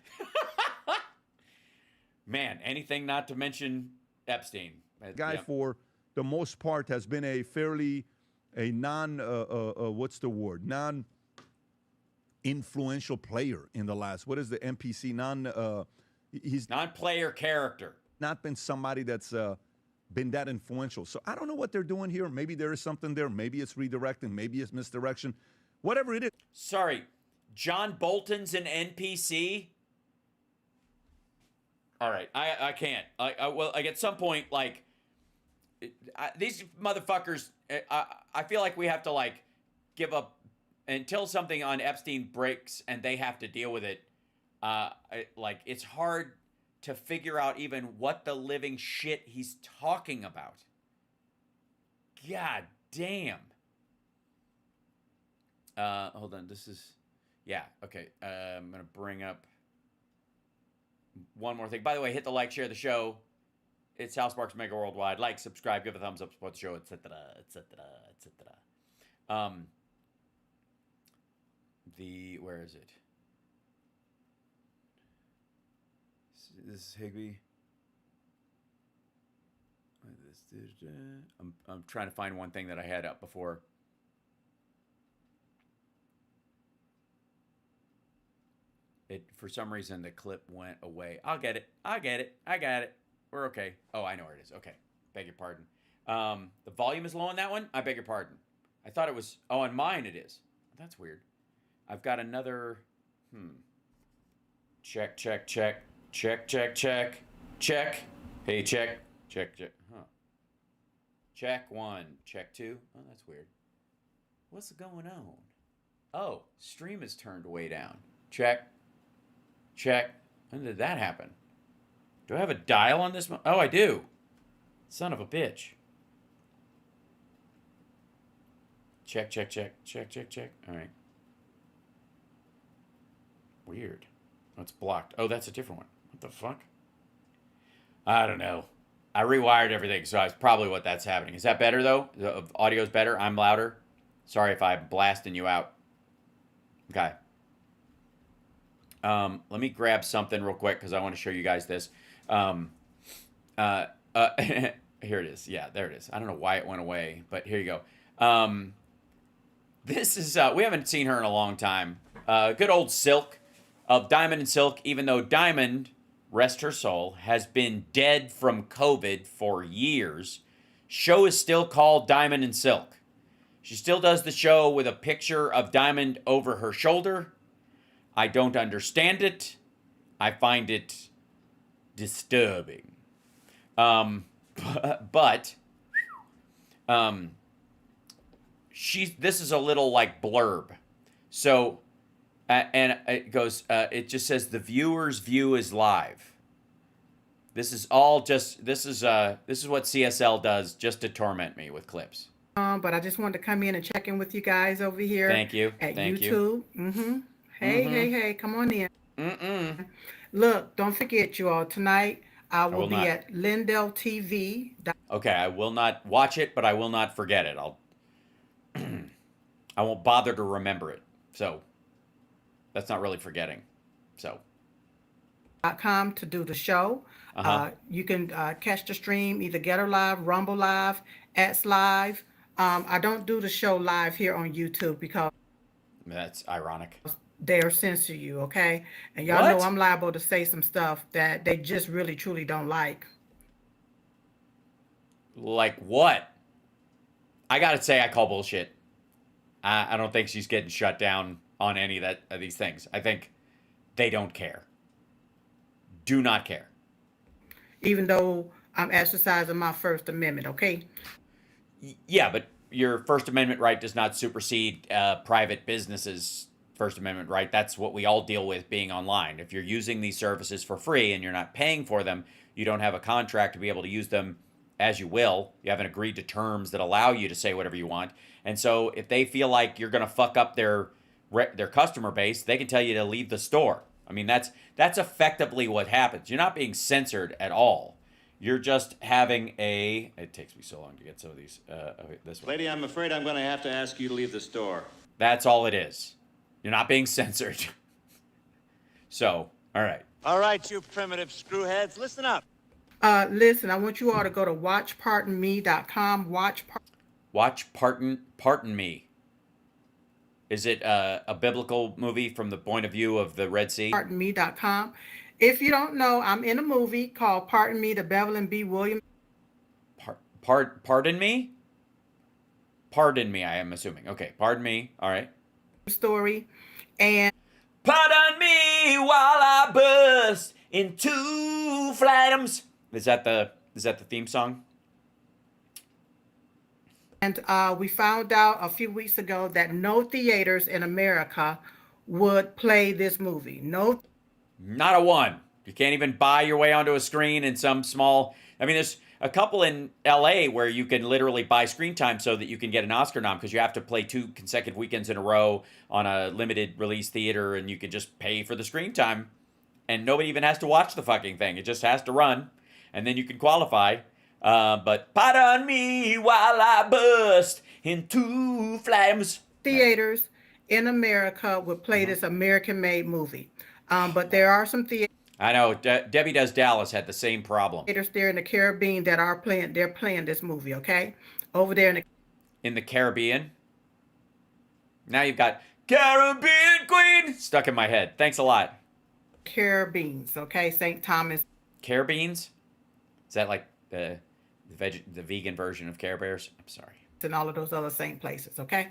Speaker 1: Man, anything not to mention Epstein.
Speaker 4: Guy,
Speaker 1: Yep.
Speaker 4: for the most part, has been a fairly, what's the word? Non-influential player in the last, what is the NPC? He's
Speaker 1: non-player character.
Speaker 4: Not been somebody that's been that influential. So I don't know what they're doing here. Maybe there is something there. Maybe it's redirecting. Maybe it's misdirection. Whatever it is.
Speaker 1: Sorry, John Bolton's an NPC? All right, I can't. Well, like, at some point, like, these motherfuckers, I feel like we have to, like, give up until something on Epstein breaks and they have to deal with it. Like, it's hard to figure out even what the living shit he's talking about. God damn. Hold on, this is, yeah, okay. I'm going to bring up one more thing. By the way, hit the like, share the show. It's HAL SPARKS Mega Worldwide. Like, subscribe, give a thumbs up, support the show, etc., etc., etc. Where is it? This is Higby. I'm trying to find one thing that I had up before. For some reason, the clip went away. I'll get it. I got it. We're okay. Oh, I know where it is. Okay. Beg your pardon. The volume is low on that one? I beg your pardon. I thought it was... Oh, on mine it is. That's weird. I've got another... Check. Hey, check. Huh. Check 1. Check 2. Oh, that's weird. What's going on? Oh, stream is turned way down. Check. When did that happen? Do I have a dial on this? Oh, I do. Son of a bitch. Check. All right. Weird. Oh, it's blocked. Oh, that's a different one. What the fuck? I don't know. I rewired everything, so it's probably what that's happening. Is that better, though? The audio's better? I'm louder? Sorry if I'm blasting you out. Okay. Let me grab something real quick because I want to show you guys this. Here it is. Yeah, there it is. I don't know why it went away, but here you go. This is, we haven't seen her in a long time. Good old Silk of Diamond and Silk, even though Diamond, rest her soul, has been dead from COVID for years. Show is still called Diamond and Silk. She still does the show with a picture of Diamond over her shoulder. I don't understand it. I find it disturbing. But this is a little like blurb. So, and it goes, it just says the viewer's view is live. This is all just, this is what CSL does just to torment me with clips.
Speaker 12: But I just wanted to come in and check in with you guys over here.
Speaker 1: Thank you.
Speaker 12: At
Speaker 1: Thank
Speaker 12: YouTube.
Speaker 1: you.
Speaker 12: Hey, come on in. Look, don't forget, you all, tonight I will be
Speaker 1: not.
Speaker 12: at Lindell TV.
Speaker 1: Okay, I will not watch it, but I will not forget it. I won't bother to remember it. So that's not really forgetting. So
Speaker 12: .com to do the show. You can catch the stream, either Getter Live, Rumble Live, X Live. I don't do the show live here on YouTube because
Speaker 1: that's ironic.
Speaker 12: they'll censor you, okay? And y'all know I'm liable to say some stuff that they just really, truly don't like.
Speaker 1: Like what? I gotta say, I call bullshit. I don't think she's getting shut down on any of these things. I think they don't care. Do not care.
Speaker 12: Even though I'm exercising my First Amendment, okay?
Speaker 1: Yeah, but your First Amendment right does not supersede private businesses' First Amendment right. That's what we all deal with being online. If you're using these services for free and you're not paying for them, you don't have a contract to be able to use them as you will. You haven't agreed to terms that allow you to say whatever you want. And so if they feel like you're going to fuck up their customer base, they can tell you to leave the store. I mean, that's effectively what happens. You're not being censored at all. You're just having a... It takes me so long to get some of these. This one.
Speaker 13: Lady, I'm afraid I'm going to have to ask you to leave the store.
Speaker 1: That's all it is. You're not being censored. So, all right.
Speaker 13: All right, you primitive screwheads, listen up.
Speaker 12: Listen, I want you all to go to watchpardonme.com.
Speaker 1: Pardon Me. Is it a biblical movie from the point of view of the Red Sea?
Speaker 12: Pardonme.com. If you don't know, I'm in a movie called Pardon Me, the Beverly B. Williams.
Speaker 1: Pardon me? Pardon me, I am assuming. Okay, pardon me. All right.
Speaker 12: Story. And
Speaker 1: pardon me while I burst into flames. Is that the theme song?
Speaker 12: And we found out a few weeks ago that no theaters in America would play this movie. No.
Speaker 1: Not a one. You can't even buy your way onto a screen in some small... I mean, there's a couple in LA where you can literally buy screen time so that you can get an Oscar nom because you have to play 2 consecutive weekends in a row on a limited release theater and you can just pay for the screen time and nobody even has to watch the fucking thing. It just has to run and then you can qualify. But pardon me while I burst into flames.
Speaker 12: Theaters in America would play this American-made movie. But there are some theaters.
Speaker 1: I know. Debbie Does Dallas had the same problem.
Speaker 12: Theaters there in the Caribbean that are playing. They're playing this movie, okay? Over there
Speaker 1: in the Caribbean. Now you've got Caribbean Queen stuck in my head. Thanks a lot.
Speaker 12: Caribbeans, okay? St. Thomas.
Speaker 1: Caribbeans? Is that like the vegan version of Care Bears? I'm sorry.
Speaker 12: And all of those other same places, okay?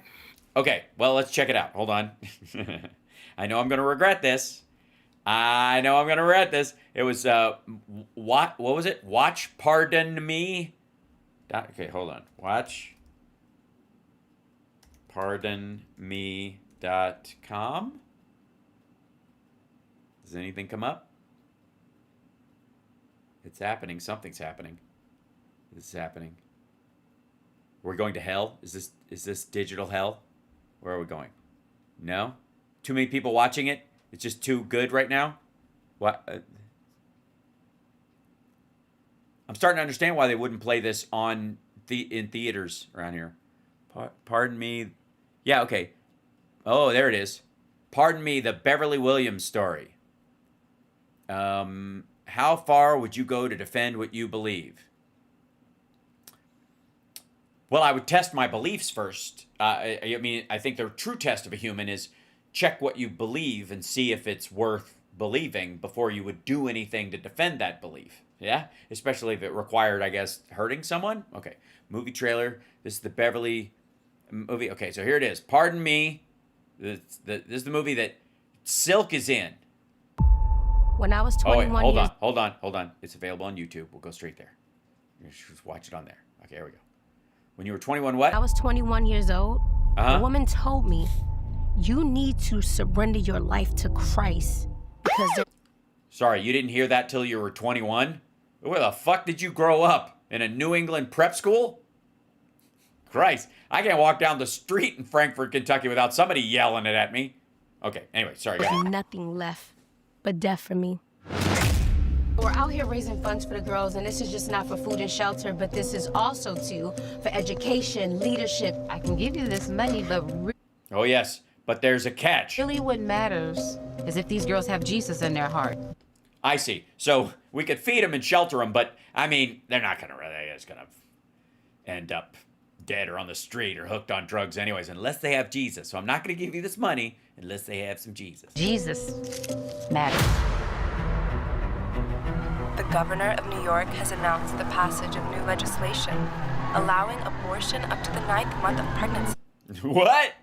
Speaker 1: Okay, well, let's check it out. Hold on. I know I'm going to regret this. It was, what was it? Watch Pardon Me. Okay, hold on. Watch pardonme.com. Does anything come up? It's happening. Something's happening. This is happening. We're going to hell? Is this digital hell? Where are we going? No? Too many people watching it? It's just too good right now? What? I'm starting to understand why they wouldn't play this in theaters around here. Pardon me. Yeah, okay. Oh, there it is. Pardon me, the Beverly Williams story. How far would you go to defend what you believe? Well, I would test my beliefs first. I mean, I think the true test of a human is check what you believe and see if it's worth believing before you would do anything to defend that belief. Yeah? Especially if it required, I guess, hurting someone. Okay. Movie trailer. This is the Beverly movie. Okay, so here it is. Pardon me. This is the movie that Silk is in.
Speaker 14: When I was 21
Speaker 1: years... Hold on. It's available on YouTube. We'll go straight there. Just watch it on there. Okay, here we go. When you were 21 what?
Speaker 14: I was 21 years old. A woman told me, you need to surrender your life to Christ because
Speaker 1: Sorry, you didn't hear that till you were 21? Where the fuck did you grow up? In a New England prep school? Christ, I can't walk down the street in Frankfort, Kentucky without somebody yelling it at me. Okay, anyway, sorry.
Speaker 14: there's nothing left but death for me. We're out here raising funds for the girls, and this is just not for food and shelter, but this is also, too, for education, leadership. I can give you this money, but...
Speaker 1: Oh, yes, but there's a catch.
Speaker 15: Really, what matters is if these girls have Jesus in their heart.
Speaker 1: I see. So we could feed them and shelter them, but I mean, they're not gonna really. It's gonna end up dead or on the street or hooked on drugs, anyways, unless they have Jesus. So I'm not gonna give you this money unless they have some Jesus.
Speaker 15: Jesus matters.
Speaker 16: The governor of New York has announced the passage of new legislation allowing abortion up to the 9th month of pregnancy.
Speaker 1: What?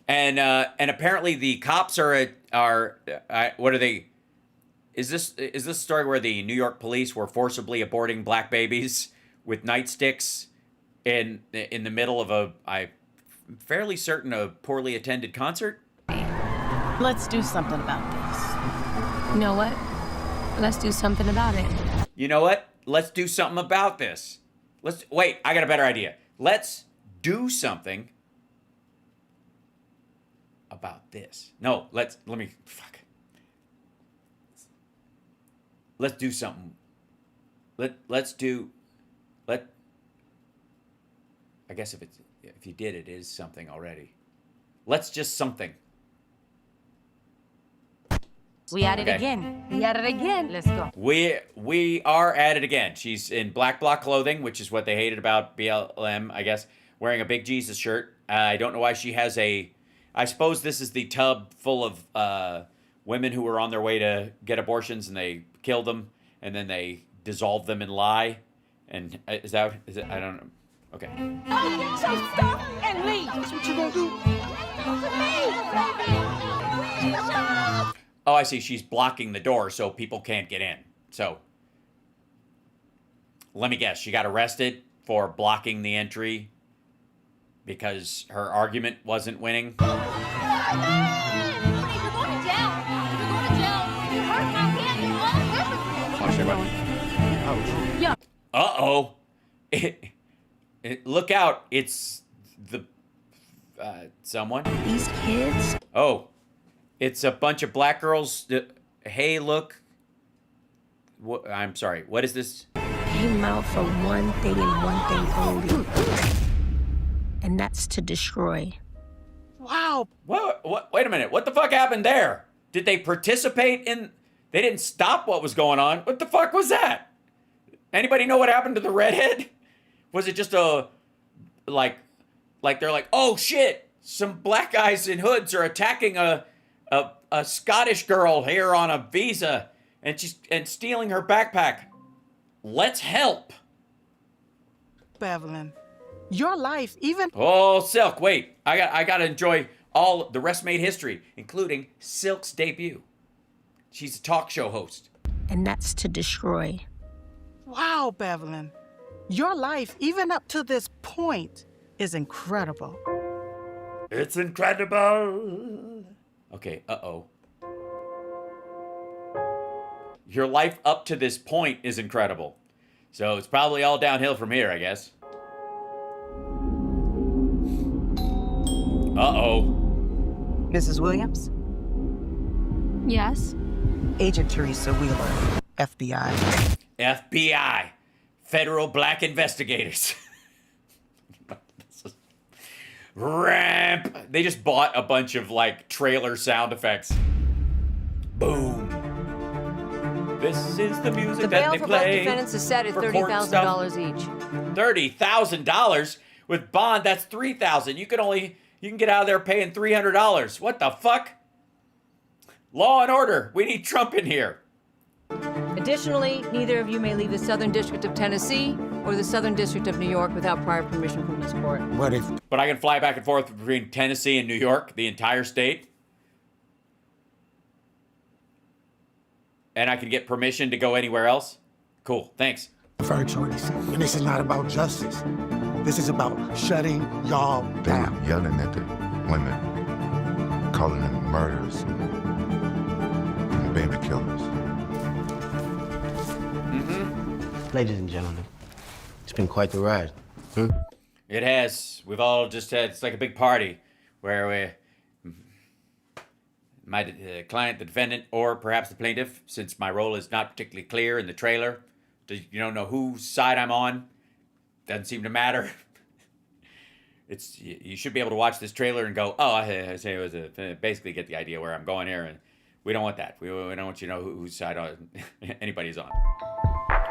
Speaker 1: And apparently the cops are what are they? Is this a story where the New York police were forcibly aborting black babies with nightsticks in the middle of I'm fairly certain a poorly attended concert?
Speaker 15: Let's do something about this.
Speaker 14: You know what? Let's do something about it.
Speaker 1: You know what? Let's do something about this. Wait, I got a better idea. Let's do something about this. No, let's do something. I guess if you did, it is something already. Let's just something.
Speaker 15: We at it
Speaker 1: Okay.
Speaker 15: again. We at it again. Let's go.
Speaker 1: We are at it again. She's in black bloc clothing, which is what they hated about BLM, I guess, wearing a big Jesus shirt. I don't know why she has I suppose this is the tub full of women who were on their way to get abortions and they killed them and then they dissolved them in lye. And is it? I don't know. Okay.
Speaker 2: Oh, get your stuff and leave. That's what you gonna do?
Speaker 1: Oh, I see. She's blocking the door so people can't get in. So, let me guess. She got arrested for blocking the entry because her argument wasn't winning.
Speaker 14: Yeah.
Speaker 1: Uh-oh. Look out. It's the... someone?
Speaker 14: These kids?
Speaker 1: Oh. It's a bunch of black girls. Hey, look. I'm sorry. What is this?
Speaker 14: Came out for one thing and one thing only. And that's to destroy.
Speaker 1: Wow. What? Wait a minute. What the fuck happened there? Did they participate in... They didn't stop what was going on. What the fuck was that? Anybody know what happened to the redhead? Was it just a... Like they're like, oh shit, some black guys in hoods are attacking a Scottish girl here on a visa and stealing her backpack. Let's help.
Speaker 17: Bevelin, your life, even...
Speaker 1: Oh, Silk, wait. I gotta enjoy all the rest made history, including Silk's debut. She's a talk show host.
Speaker 14: And that's to destroy.
Speaker 17: Wow, Bevelin, your life, even up to this point, is incredible.
Speaker 1: It's incredible. Okay, uh-oh. Your life up to this point is incredible. So it's probably all downhill from here, I guess. Uh-oh.
Speaker 18: Mrs. Williams?
Speaker 14: Yes?
Speaker 18: Agent Teresa Wheeler, FBI.
Speaker 1: FBI. Federal Black Investigators. Ramp. They just bought a bunch of, like, trailer sound effects. Boom. This is the music
Speaker 19: The
Speaker 1: that
Speaker 19: bail
Speaker 1: they
Speaker 19: for both
Speaker 1: play.
Speaker 19: defendants is set at
Speaker 1: for court
Speaker 19: $30,000
Speaker 1: stuff.
Speaker 19: each.
Speaker 1: $30,000? With bond, that's $3,000. You can get out of there paying $300. What the fuck? Law and order. We need Trump in here.
Speaker 19: Additionally, neither of you may leave the Southern District of Tennessee or the Southern District of New York without prior permission from this court.
Speaker 1: But I can fly back and forth between Tennessee and New York, the entire state. And I can get permission to go anywhere else? Cool, thanks.
Speaker 20: Very choice. And this is not about justice. This is about shutting y'all down.
Speaker 21: Yelling at the women, calling them murderers and baby killers.
Speaker 22: Ladies and gentlemen, it's been quite the ride.
Speaker 1: It has. We've all just had, it's like a big party where my client, the defendant, or perhaps the plaintiff, since my role is not particularly clear in the trailer, you don't know whose side I'm on. Doesn't seem to matter. you should be able to watch this trailer and go, oh, I say it was basically get the idea where I'm going here, and we don't want that. We don't want you to know whose side anybody's on.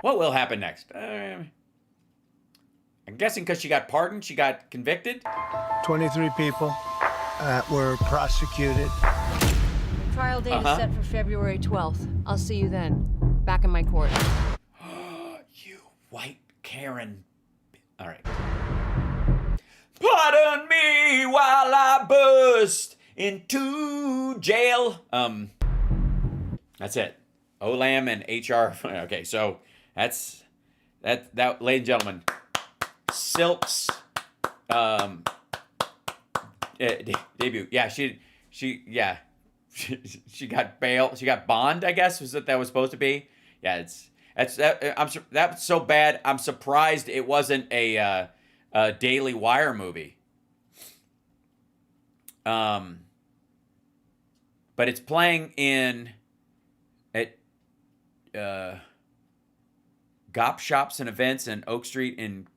Speaker 1: What will happen next? I'm guessing because she got pardoned, she got convicted.
Speaker 3: 23 people were prosecuted.
Speaker 19: Trial date is set for February 12th. I'll see you then. Back in my court.
Speaker 1: You white Karen. All right. Pardon me while I burst into jail. That's it. Olam and HR. Okay, so that's that, ladies and gentlemen. Silk's debut. Yeah, she got bail. She got bond, I guess, was what that was supposed to be. Yeah, that's so bad. I'm surprised it wasn't a Daily Wire movie. But it's playing at Gop Shops and Events in Oak Street in.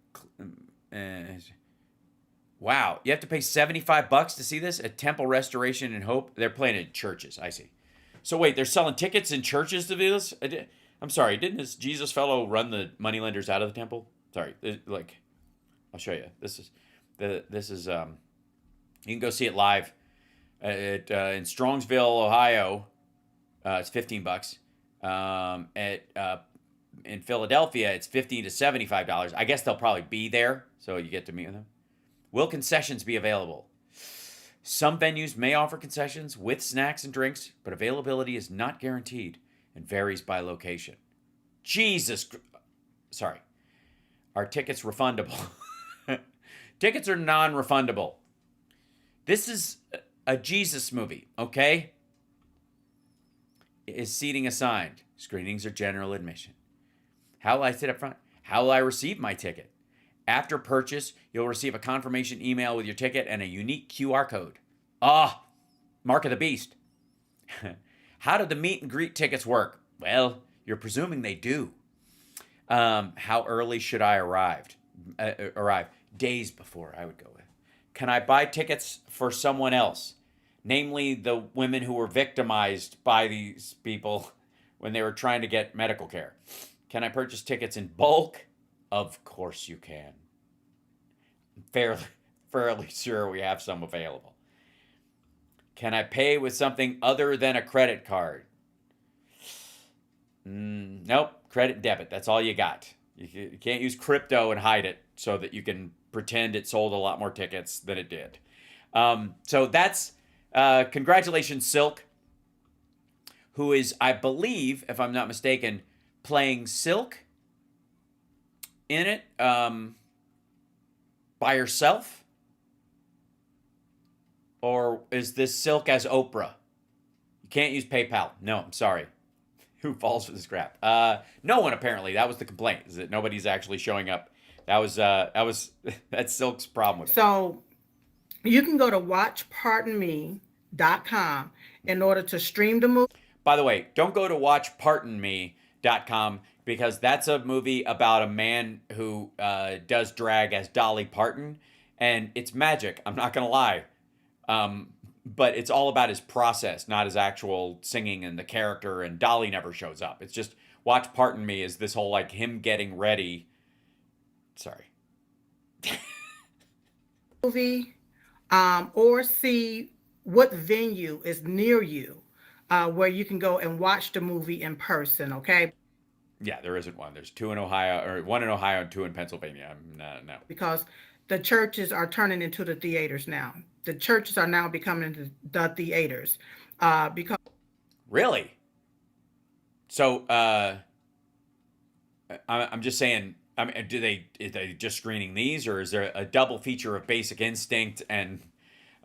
Speaker 1: Wow, you have to pay $75 to see this at Temple Restoration and Hope. They're playing in churches. I see. So wait, they're selling tickets in churches to do this? I'm sorry, didn't this Jesus fellow run the moneylenders out of the temple? Sorry, like, I'll show you. This is you can go see it live in Strongsville, Ohio. It's $15. In Philadelphia, it's $15 to $75. I guess they'll probably be there, so you get to meet with them. Will concessions be available? Some venues may offer concessions with snacks and drinks, but availability is not guaranteed and varies by location. Sorry. Are tickets refundable? Tickets are non-refundable. This is a Jesus movie, okay? Is seating assigned? Screenings are general admission. How will I sit up front? How will I receive my ticket? After purchase, you'll receive a confirmation email with your ticket and a unique QR code. Mark of the beast. How do the meet and greet tickets work? Well, you're presuming they do. How early should I arrive? Days before, I would go with. Can I buy tickets for someone else? Namely, the women who were victimized by these people when they were trying to get medical care. Can I purchase tickets in bulk? Of course you can. I'm fairly sure we have some available. Can I pay with something other than a credit card? Nope, credit and debit. That's all you got. You can't use crypto and hide it so that you can pretend it sold a lot more tickets than it did. So that's, congratulations, Silk, who is, I believe, if I'm not mistaken, playing Silk in it by herself? Or is this Silk as Oprah? You can't use PayPal. No, I'm sorry. Who falls for this crap? No one, apparently. That was the complaint, is that nobody's actually showing up. That's Silk's problem with it.
Speaker 12: So you can go to watchpardonme.com in order to stream the movie.
Speaker 1: By the way, don't go to watchpardonme.com because that's a movie about a man who does drag as Dolly Parton, and it's magic. I'm not gonna lie, but it's all about his process, not his actual singing and the character. And Dolly never shows up. It's just Watch Pardon Me is this whole like him getting ready. Sorry.
Speaker 12: Movie, or see what venue is near you, where you can go and watch the movie in person. Okay.
Speaker 1: Yeah, there isn't one. There's two in Ohio, or one in Ohio and two in Pennsylvania. No.
Speaker 12: Because the churches are turning into the theaters now. The churches are now becoming the theaters. Because
Speaker 1: really? So I'm just saying. I mean, are they just screening these, or is there a double feature of Basic Instinct and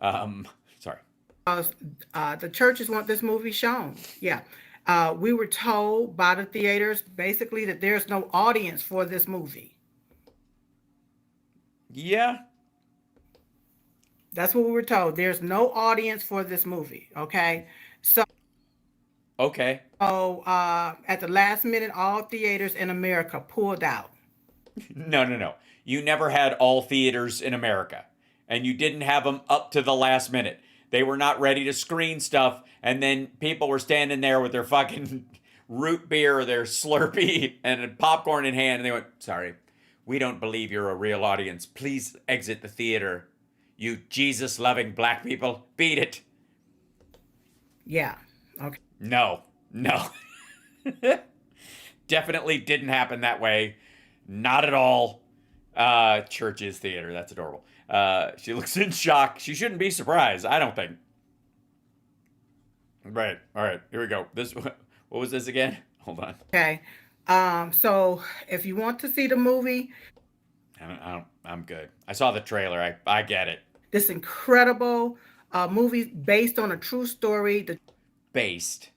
Speaker 1: sorry?
Speaker 12: The churches want this movie shown. Yeah. We were told by the theaters basically that there's no audience for this movie.
Speaker 1: Yeah.
Speaker 12: That's what we were told. There's no audience for this movie. Okay. So.
Speaker 1: Okay.
Speaker 12: So at the last minute, all theaters in America pulled out.
Speaker 1: No. You never had all theaters in America. and you didn't have them up to the last minute. They were not ready to screen stuff, and then people were standing there with their fucking root beer or their Slurpee and popcorn in hand, and they went, sorry, we don't believe you're a real audience. Please exit the theater. You Jesus-loving black people. Beat it.
Speaker 12: Yeah. Okay.
Speaker 1: No. Definitely didn't happen that way. Not at all. Church is theater. That's adorable. She looks in shock. She shouldn't be surprised, I don't think. Right. All right. Here we go. What was this again? Hold on.
Speaker 12: Okay. So if you want to see the movie,
Speaker 1: I'm good. I saw the trailer. I get it.
Speaker 12: This incredible movie based on a true story.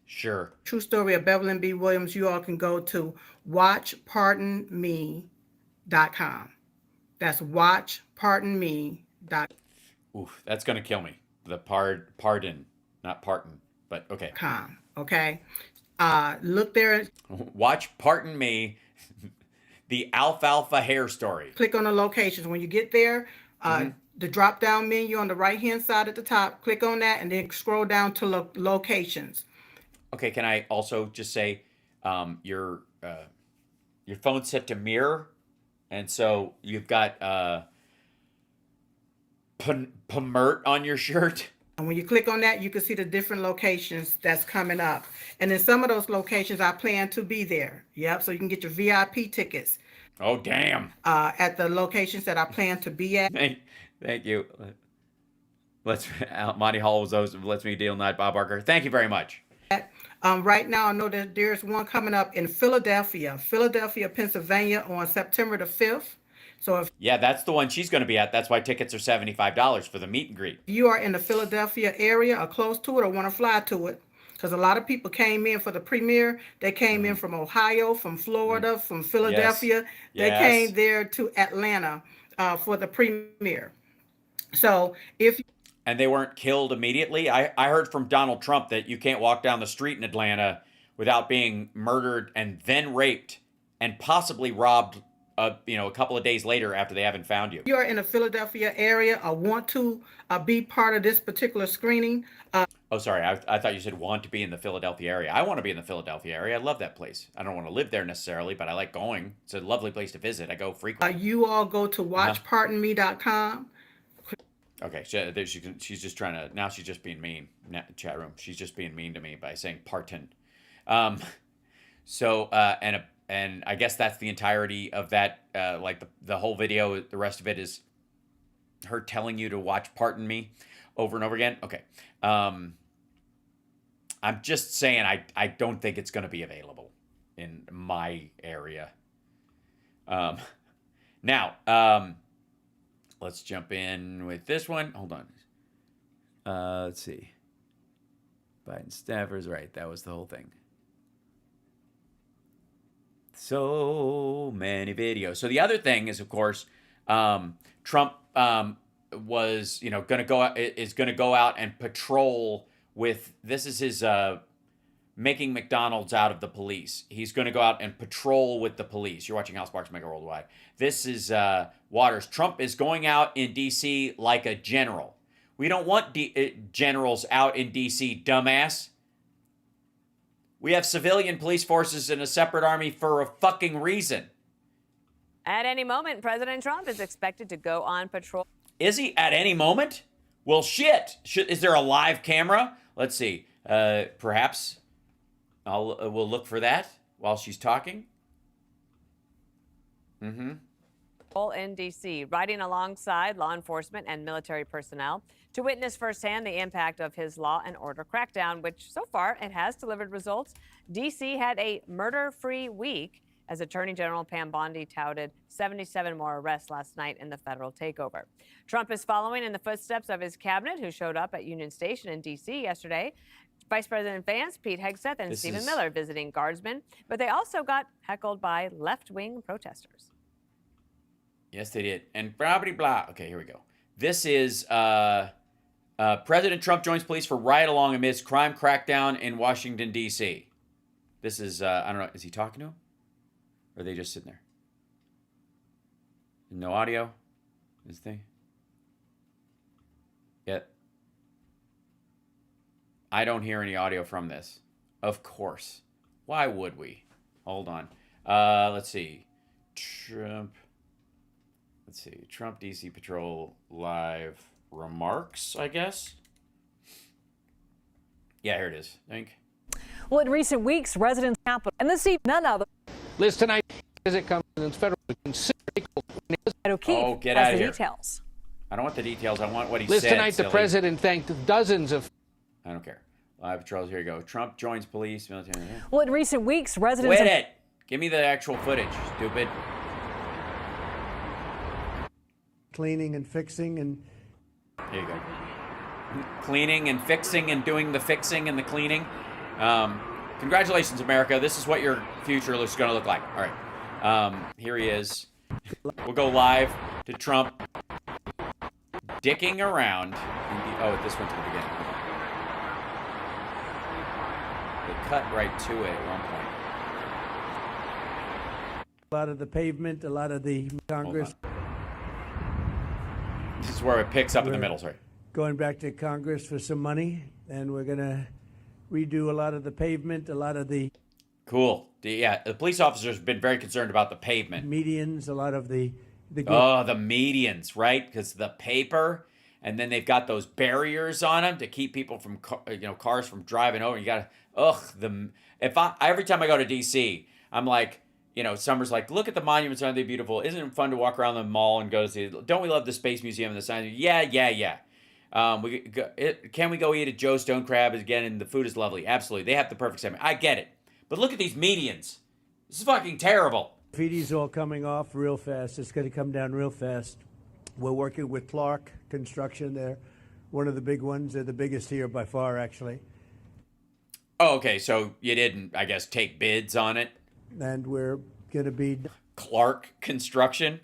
Speaker 1: Sure.
Speaker 12: True story of Beverly B. Williams. You all can go to watchpardonme.com. That's watchpardonme.com.
Speaker 1: Oof, that's gonna kill me. The pardon, not parton, but okay.
Speaker 12: Okay. Look there.
Speaker 1: Watch Pardon Me, the alfalfa hair story.
Speaker 12: Click on the locations. When you get there, the drop down menu on the right hand side at the top, click on that and then scroll down to locations.
Speaker 1: Okay, can I also just say your phone's set to mirror, and so you've got Pamert on your shirt.
Speaker 12: And when you click on that, you can see the different locations that's coming up. And in some of those locations, I plan to be there. Yep, so you can get your VIP tickets.
Speaker 1: Oh, damn.
Speaker 12: At the locations that I plan to be at.
Speaker 1: Thank you. Monty Hall was host of Let's Me Deal Night, Bob Barker. Thank you very much.
Speaker 12: Right now, I know that there's one coming up in Philadelphia, Pennsylvania on September the 5th. So
Speaker 1: yeah, that's the one she's going to be at. That's why tickets are $75 for the meet and greet.
Speaker 12: If you are in the Philadelphia area or close to it or want to fly to it, because a lot of people came in for the premiere. They came in from Ohio, from Florida, from Philadelphia. They came there to Atlanta for the premiere. So
Speaker 1: and they weren't killed immediately. I heard from Donald Trump that you can't walk down the street in Atlanta without being murdered and then raped and possibly robbed a couple of days later after they haven't found you.
Speaker 12: If you are in the Philadelphia area or want to be part of this particular screening.
Speaker 1: Oh, sorry. I thought you said want to be in the Philadelphia area. I want to be in the Philadelphia area. I love that place. I don't want to live there necessarily, but I like going. It's a lovely place to visit. I go frequently.
Speaker 12: You all go to watchpardonme.com.
Speaker 1: Okay, she's just trying to, now she's just being mean. Chat room, she's just being mean to me by saying parton. And I guess that's the entirety of that, like the whole video. The rest of it is her telling you to watch Pardon Me over and over again. Okay. I'm just saying I don't think it's going to be available in my area. Now, let's jump in with this one. Hold on. Let's see. Biden staffers, right. That was the whole thing. So many videos. So the other thing is, of course, Trump was, going to go out and patrol with, this is his making McDonald's out of the police. He's going to go out and patrol with the police. You're watching HAL Sparks Mega Worldwide. This is Waters. Trump is going out in D.C. like a general. We don't want generals out in D.C., dumbass. We have civilian police forces and a separate army for a fucking reason.
Speaker 5: At any moment, President Trump is expected to go on patrol.
Speaker 1: Is he at any moment? Well, shit. Is there a live camera? Let's see. Perhaps we'll look for that while she's talking.
Speaker 5: In D.C., riding alongside law enforcement and military personnel to witness firsthand the impact of his law and order crackdown, which so far it has delivered results. D.C. had a murder-free week as Attorney General Pam Bondi touted 77 more arrests last night in the federal takeover. Trump is following in the footsteps of his cabinet, who showed up at Union Station in D.C. yesterday. Vice President Vance, Pete Hegseth, and Stephen Miller visiting guardsmen, but they also got heckled by left-wing protesters.
Speaker 1: Yes, they did. And blah, blah, blah. Okay, here we go. This is President Trump joins police for riot along amidst crime crackdown in Washington, D.C. This is, I don't know, is he talking to him? Or are they just sitting there? No audio? This thing? Yet I don't hear any audio from this. Of course. Why would we? Hold on. Let's see. Trump DC Patrol live remarks, I guess. Yeah, here it is. I think.
Speaker 6: Well, in recent weeks, residents capital and this evening, none other.
Speaker 7: Liz tonight as it comes in federal
Speaker 1: Oh, get out of here.
Speaker 6: Details.
Speaker 1: I don't want the details. I want what he
Speaker 7: Liz
Speaker 1: said.
Speaker 7: tonight, the
Speaker 1: silly.
Speaker 7: president thanked dozens of.
Speaker 1: I don't care. Live patrols. Here you go. Trump joins police, military.
Speaker 6: Well, in recent weeks, residents.
Speaker 1: Quit it. Give me the actual footage, stupid.
Speaker 3: Cleaning and fixing and.
Speaker 1: Here you go. Cleaning and fixing and doing the fixing and the cleaning. Congratulations, America. This is what your future is going to look like. All right. Here he is. We'll go live to Trump dicking around. Oh, this went to the beginning. They cut right to it at one point.
Speaker 3: A lot of the pavement, a lot of the Congress.
Speaker 1: This is where it picks up in the middle, sorry.
Speaker 3: Going back to Congress for some money, and we're going to redo a lot of the pavement, a lot of the.
Speaker 1: Cool. Yeah, the police officers have been very concerned about the pavement.
Speaker 3: Medians, a lot of the
Speaker 1: oh, the medians, right? Because the paper, and then they've got those barriers on them to keep people from, cars from driving over. You got to, every time I go to DC, I'm like, Summer's like, look at the monuments, aren't they beautiful? Isn't it fun to walk around the mall and go to see? Don't we love the Space Museum and the sign? Yeah. Can we go eat at Joe Stone Crab again? And the food is lovely. Absolutely, they have the perfect setting. I get it, but look at these medians. This is fucking terrible.
Speaker 3: Graffiti's all coming off real fast. It's going to come down real fast. We're working with Clark Construction. They're one of the big ones. They're the biggest here by far, actually.
Speaker 1: Oh, okay. So you didn't, I guess, take bids on it?
Speaker 3: And we're going to be...
Speaker 1: Clark Construction?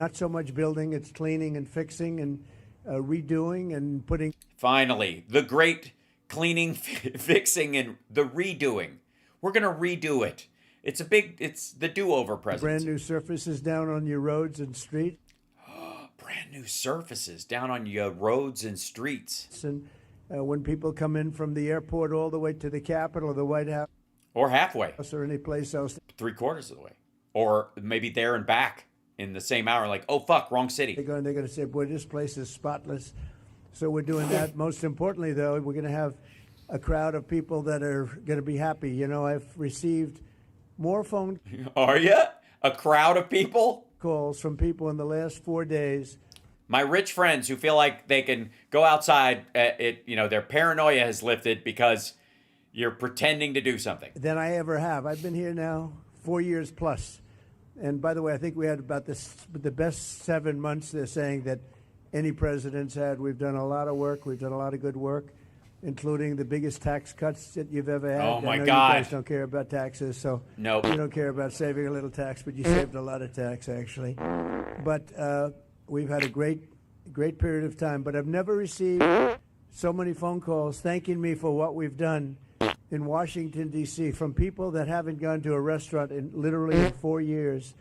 Speaker 3: Not so much building. It's cleaning and fixing and redoing and putting...
Speaker 1: Finally, the great cleaning, fixing, and the redoing. We're going to redo it. It's the do-over presidency.
Speaker 3: Brand new surfaces down on your roads and streets.
Speaker 1: Brand new surfaces down on your roads and streets.
Speaker 3: And when people come in from the airport all the way to the Capitol or the White House.
Speaker 1: Or halfway.
Speaker 3: Or any place else.
Speaker 1: 3/4 of the way. Or maybe there and back in the same hour. Like, oh, fuck, wrong city.
Speaker 3: They're going to say, boy, this place is spotless. So we're doing that. Most importantly, though, we're going to have a crowd of people that are going to be happy. I've received more phone.
Speaker 1: Are you? A crowd of people?
Speaker 3: Calls from people in the last 4 days.
Speaker 1: My rich friends who feel like they can go outside, their paranoia has lifted because you're pretending to do something.
Speaker 3: Than I ever have. I've been here now 4 years plus. And by the way, I think we had about the best 7 months they're saying that any president's had. We've done a lot of work. We've done a lot of good work, including the biggest tax cuts that you've ever had.
Speaker 1: Oh, my
Speaker 3: I know
Speaker 1: God.
Speaker 3: You guys don't care about taxes, so
Speaker 1: nope.
Speaker 3: You don't care about saving a little tax, but you saved a lot of tax, actually. But we've had a great period of time. But I've never received so many phone calls thanking me for what we've done in Washington, D.C., from people that haven't gone to a restaurant in literally 4 years.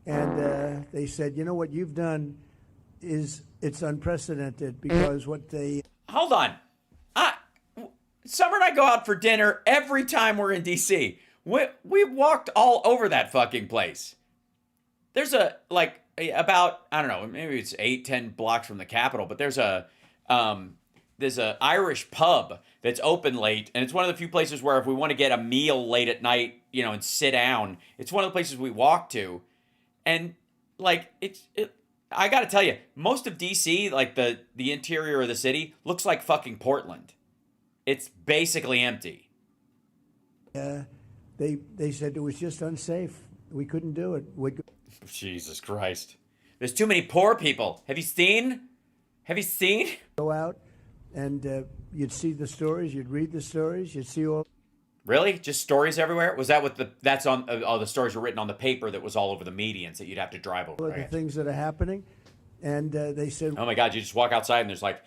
Speaker 3: And they said, what you've done it's unprecedented because what they...
Speaker 1: Hold on. Summer and I go out for dinner every time we're in D.C. We walked all over that fucking place. There's about, I don't know, maybe it's 8-10 blocks from the Capitol, but there's a Irish pub that's open late, and it's one of the few places where if we want to get a meal late at night, and sit down, it's one of the places we walk to. And I got to tell you, most of DC, like the interior of the city, looks like fucking Portland. It's basically empty.
Speaker 3: They said it was just unsafe. We couldn't do it.
Speaker 1: Jesus Christ. There's too many poor people. Have you seen?
Speaker 3: Go out and you'd see the stories, you'd read the stories, you'd see all...
Speaker 1: Really? Just stories everywhere? Was that what that's on? All the stories were written on the paper that was all over the medians that you'd have to drive over.
Speaker 3: The things that are happening, and they said,
Speaker 1: "Oh my God!" You just walk outside and there's like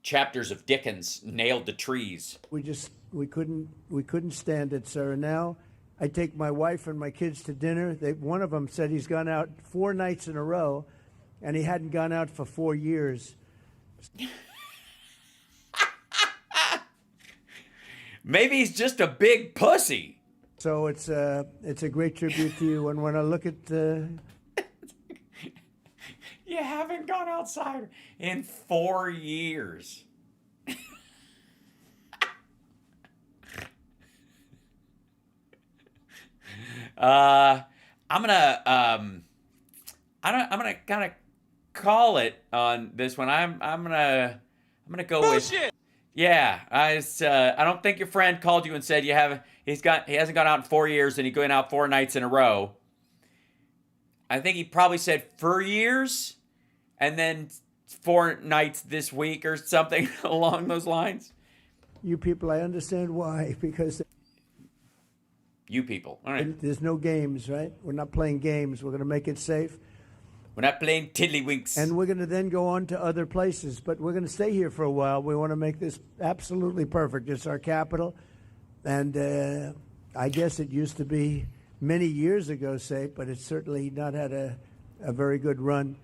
Speaker 1: chapters of Dickens nailed to trees.
Speaker 3: We couldn't stand it, sir. And now I take my wife and my kids to dinner. One of them said he's gone out 4 nights in a row, and he hadn't gone out for 4 years.
Speaker 1: Maybe he's just a big pussy.
Speaker 3: So it's a great tribute to you. And when I look at
Speaker 1: you haven't gone outside in 4 years. I'm gonna kind of call it on this one. I'm gonna go
Speaker 2: Bullshit.
Speaker 1: with. Yeah, I don't think your friend called you and said he hasn't gone out in 4 years and he's going out 4 nights in a row. I think he probably said 4 years and then 4 nights this week or something along those lines.
Speaker 3: you people, I understand why, because
Speaker 1: You people. All right.
Speaker 3: there's no games, right? We're not playing games. We're going to make it safe.
Speaker 1: We're not playing tiddlywinks.
Speaker 3: And we're going to then go on to other places, but we're going to stay here for a while. We want to make this absolutely perfect. It's our capital, and I guess it used to be many years ago safe, but it's certainly not had a very good run.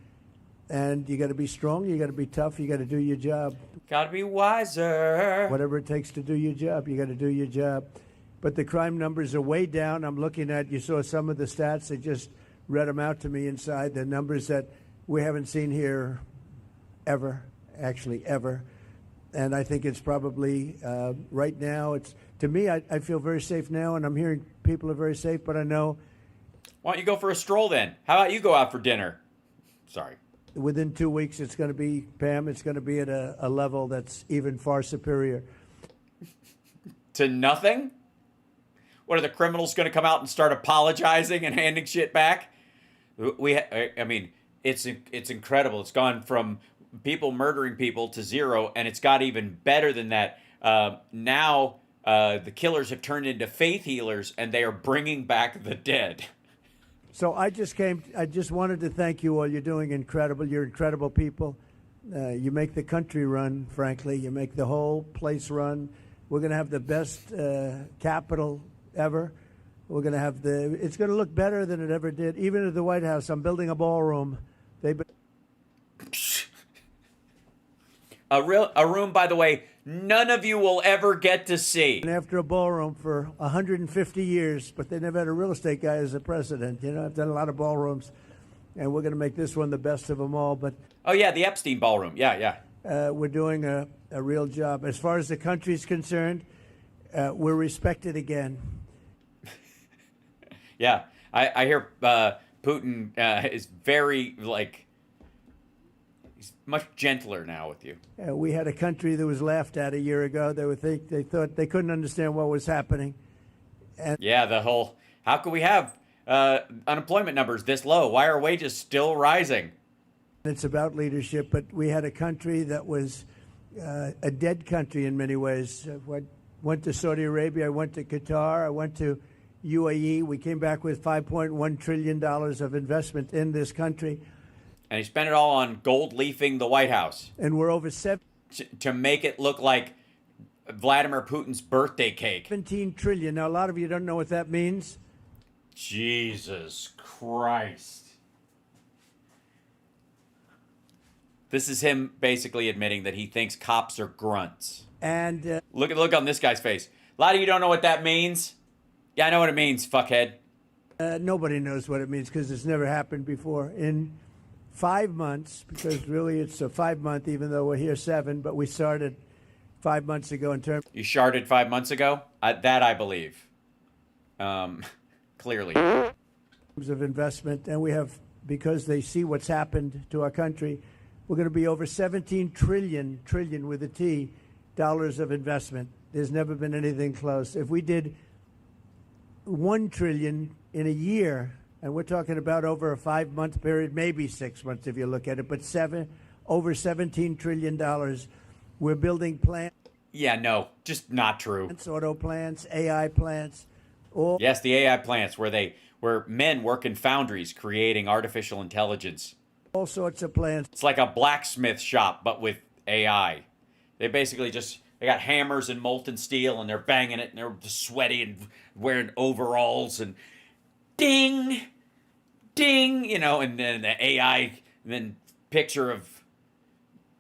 Speaker 3: And you got to be strong, you got to be tough, you got to do your job.
Speaker 1: Got to be wiser.
Speaker 3: Whatever it takes to do your job, you got to do your job. But the crime numbers are way down. I'm looking at, you saw some of the stats. They just read them out to me inside, the numbers that we haven't seen here ever, actually ever. And I think it's probably, right now, to me, I feel very safe now, and I'm hearing people are very safe, but I know.
Speaker 1: Why don't you go for a stroll then? How about you go out for dinner? Sorry.
Speaker 3: Within 2 weeks, it's going to be, Pam, it's going to be at a level that's even far superior.
Speaker 1: To nothing? What, are the criminals going to come out and start apologizing and handing shit back? I mean, it's incredible. It's gone from people murdering people to zero, and it's got even better than that. Now the killers have turned into faith healers, and they are bringing back the dead.
Speaker 3: So I just wanted to thank you all. You're doing incredible. You're incredible people. You make the country run, frankly. You make the whole place run. We're going to have the best capital ever. We're going to have it's going to look better than it ever did. Even at the White House, I'm building a ballroom.
Speaker 1: A room, by the way, none of you will ever get to see.
Speaker 3: And after a ballroom for 150 years, but they never had a real estate guy as a president. You know, I've done a lot of ballrooms, and we're going to make this one the best of them all. But
Speaker 1: oh yeah, the Epstein ballroom. Yeah.
Speaker 3: We're doing a real job. As far as the country's concerned, we're respected again.
Speaker 1: Yeah, I hear Putin is very, he's much gentler now with you.
Speaker 3: We had a country that was laughed at a year ago. They thought they couldn't understand what was happening. And
Speaker 1: yeah, the whole, how could we have unemployment numbers this low? Why are wages still rising?
Speaker 3: It's about leadership, but we had a country that was a dead country in many ways. I went to Saudi Arabia, I went to Qatar, I went to UAE. We came back with $5.1 trillion of investment in this country.
Speaker 1: And he spent it all on gold leafing the White House.
Speaker 3: And we're over
Speaker 1: to make it look like Vladimir Putin's birthday cake.
Speaker 3: 17 trillion. Now, a lot of you don't know what that means.
Speaker 1: Jesus Christ. This is him basically admitting that he thinks cops are grunts.
Speaker 3: And
Speaker 1: look on this guy's face. A lot of you don't know what that means. Yeah, I know what it means, fuckhead.
Speaker 3: Nobody knows what it means because it's never happened before. In 5 months, because really it's a 5-month, even though we're here 7, but we started 5 months ago in terms.
Speaker 1: You sharded 5 months ago? That I believe. Clearly.
Speaker 3: In terms of investment, and we have, because they see what's happened to our country, we're going to be over 17 trillion with a T, dollars of investment. There's never been anything close. If we did 1 trillion in a year, and we're talking about over a 5-month period, maybe 6 months if you look at it, but over $17 trillion. We're building plants.
Speaker 1: Yeah, no, just not true.
Speaker 3: Auto plants, AI plants.
Speaker 1: Yes, the AI plants where men work in foundries creating artificial intelligence.
Speaker 3: All sorts of plants.
Speaker 1: It's like a blacksmith shop, but with AI. They basically they got hammers and molten steel, and they're banging it, and they're sweaty and wearing overalls, and ding, ding, and then the AI, and then picture of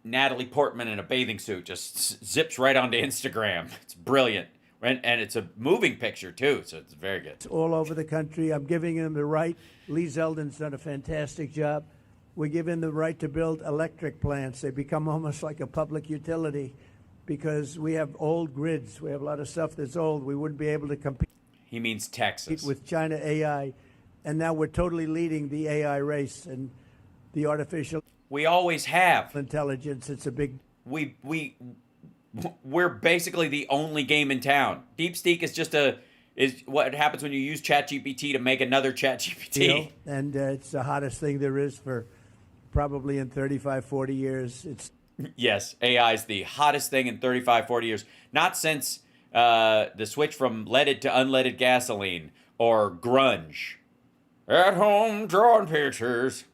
Speaker 1: Natalie Portman in a bathing suit just zips right onto Instagram. It's brilliant. And it's a moving picture, too, so it's very good.
Speaker 3: It's all over the country. I'm giving them the right. Lee Zeldin's done a fantastic job. We give him the right to build electric plants. They become almost like a public utility because we have old grids. We have a lot of stuff that's old. We wouldn't be able to compete.
Speaker 1: He means Texas.
Speaker 3: With China AI. And now we're totally leading the AI race and the artificial.
Speaker 1: We always have.
Speaker 3: Intelligence. It's a big.
Speaker 1: We're basically the only game in town. DeepSeek is what happens when you use ChatGPT to make another ChatGPT.
Speaker 3: You know, and it's the hottest thing there is for probably in 35, 40 years.
Speaker 1: Yes, AI is the hottest thing in 35, 40 years. Not since the switch from leaded to unleaded gasoline or grunge. At home drawing pictures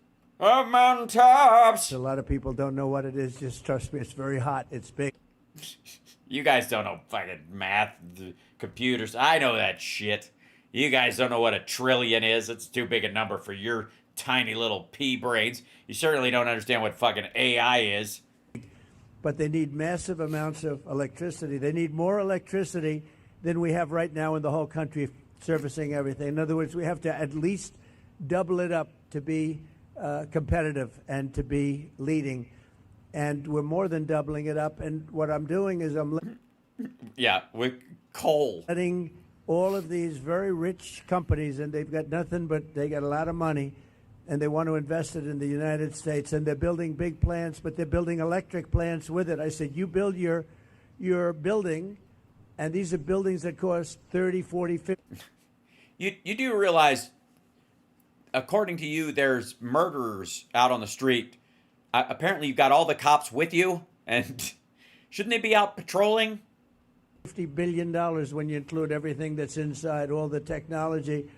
Speaker 1: of mountaintops.
Speaker 3: A lot of people don't know what it is. Just trust me, it's very hot. It's big.
Speaker 1: You guys don't know fucking math, computers. I know that shit. You guys don't know what a trillion is. It's too big a number for your tiny little pea brains. You certainly don't understand what fucking AI is.
Speaker 3: But they need massive amounts of electricity. They need more electricity than we have right now in the whole country servicing everything. In other words, we have to at least double it up to be competitive and to be leading. And we're more than doubling it up. And what I'm doing is
Speaker 1: with coal.
Speaker 3: Letting all of these very rich companies, and they've got nothing but they got a lot of money, and they want to invest it in the United States, and they're building big plants, but they're building electric plants with it. I said, you build your building, and these are buildings that cost 30, 40, 50.
Speaker 1: You do realize, according to you, there's murderers out on the street. Apparently, you've got all the cops with you, and shouldn't they be out patrolling?
Speaker 3: $50 billion when you include everything that's inside, all the technology.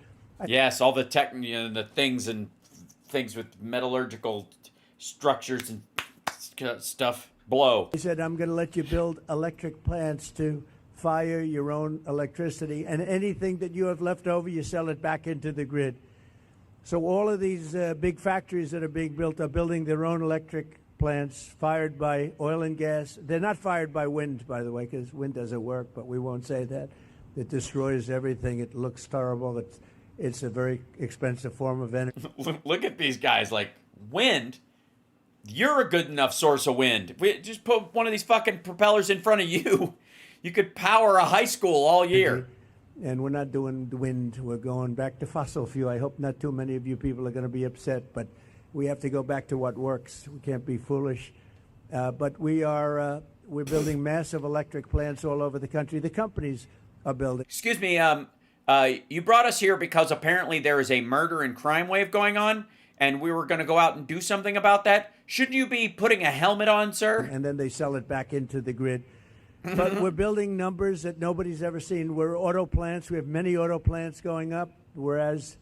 Speaker 1: Yes, all the the things and things with metallurgical structures and stuff blow.
Speaker 3: He said, I'm going to let you build electric plants to fire your own electricity, and anything that you have left over, you sell it back into the grid. So all of these big factories that are being built are building their own electric plants fired by oil and gas. They're not fired by wind, by the way, because wind doesn't work, but we won't say that. It destroys everything. It looks terrible. It's a very expensive form of energy.
Speaker 1: Look at these guys, like, wind? You're a good enough source of wind. We just put one of these fucking propellers in front of you. You could power a high school all year.
Speaker 3: And we're not doing the wind. We're going back to fossil fuel. I hope not too many of you people are going to be upset, but we have to go back to what works. We can't be foolish. But we're building massive electric plants all over the country. The companies are building.
Speaker 1: Excuse me, you brought us here because apparently there is a murder and crime wave going on, and we were going to go out and do something about that. Shouldn't you be putting a helmet on, sir?
Speaker 3: And then they sell it back into the grid. But we're building numbers that nobody's ever seen. We're auto plants. We have many auto plants going up, whereas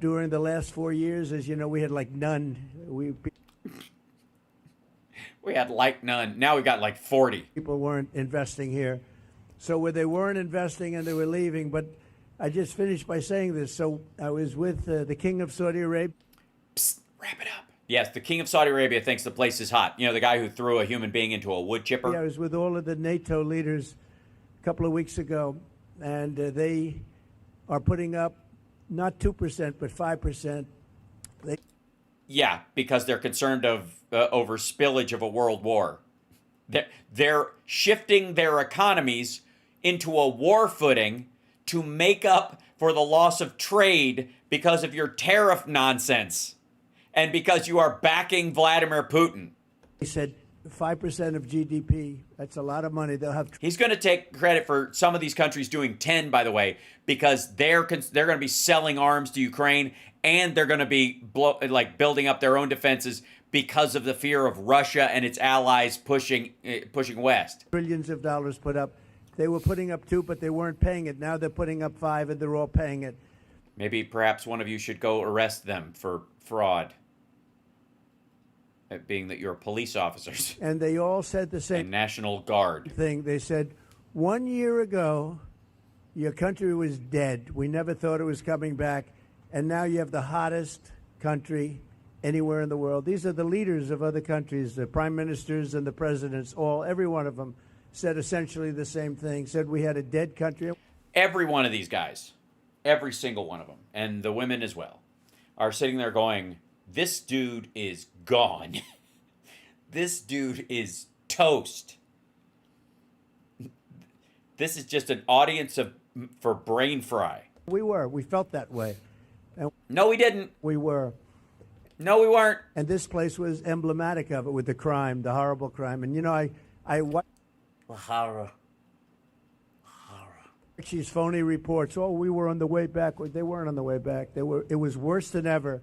Speaker 3: during the last 4 years, as you know, we had like none. We
Speaker 1: had like none. Now we've got like 40.
Speaker 3: People weren't investing here. So where they weren't investing and they were leaving. But I just finished by saying this. So I was with the King of Saudi Arabia.
Speaker 1: Psst, wrap it up. Yes, the King of Saudi Arabia thinks the place is hot. You know, the guy who threw a human being into a wood chipper?
Speaker 3: Yeah, I was with all of the NATO leaders a couple of weeks ago, and they are putting up not 2%, but 5%.
Speaker 1: Yeah, because they're concerned over spillage of a world war. They're shifting their economies into a war footing to make up for the loss of trade because of your tariff nonsense. And because you are backing Vladimir Putin.
Speaker 3: He said 5% of GDP. That's a lot of money. They'll have.
Speaker 1: He's going to take credit for some of these countries doing 10, by the way, because they're going to be selling arms to Ukraine, and they're going to be building up their own defenses because of the fear of Russia and its allies pushing west.
Speaker 3: Billions of dollars put up. They were putting up 2, but they weren't paying it. Now they're putting up 5, and they're all paying it.
Speaker 1: Maybe perhaps one of you should go arrest them for fraud. Being that you're police officers.
Speaker 3: And they all said the same
Speaker 1: and National Guard
Speaker 3: thing. They said, 1 year ago, your country was dead. We never thought it was coming back. And now you have the hottest country anywhere in the world. These are the leaders of other countries, the prime ministers and the presidents, every one of them. said essentially the same thing, said we had a dead country.
Speaker 1: Every one of these guys, every single one of them, and the women as well, are sitting there going, this dude is gone. This dude is toast. This is just an audience for brain fry.
Speaker 3: We felt that way. And
Speaker 1: no, we didn't.
Speaker 3: We were.
Speaker 1: No, we weren't.
Speaker 3: And this place was emblematic of it with the crime, the horrible crime. And, you know,
Speaker 1: the horror.
Speaker 3: She's phony reports. Oh, we were on the way back. They weren't on the way back. It was worse than ever.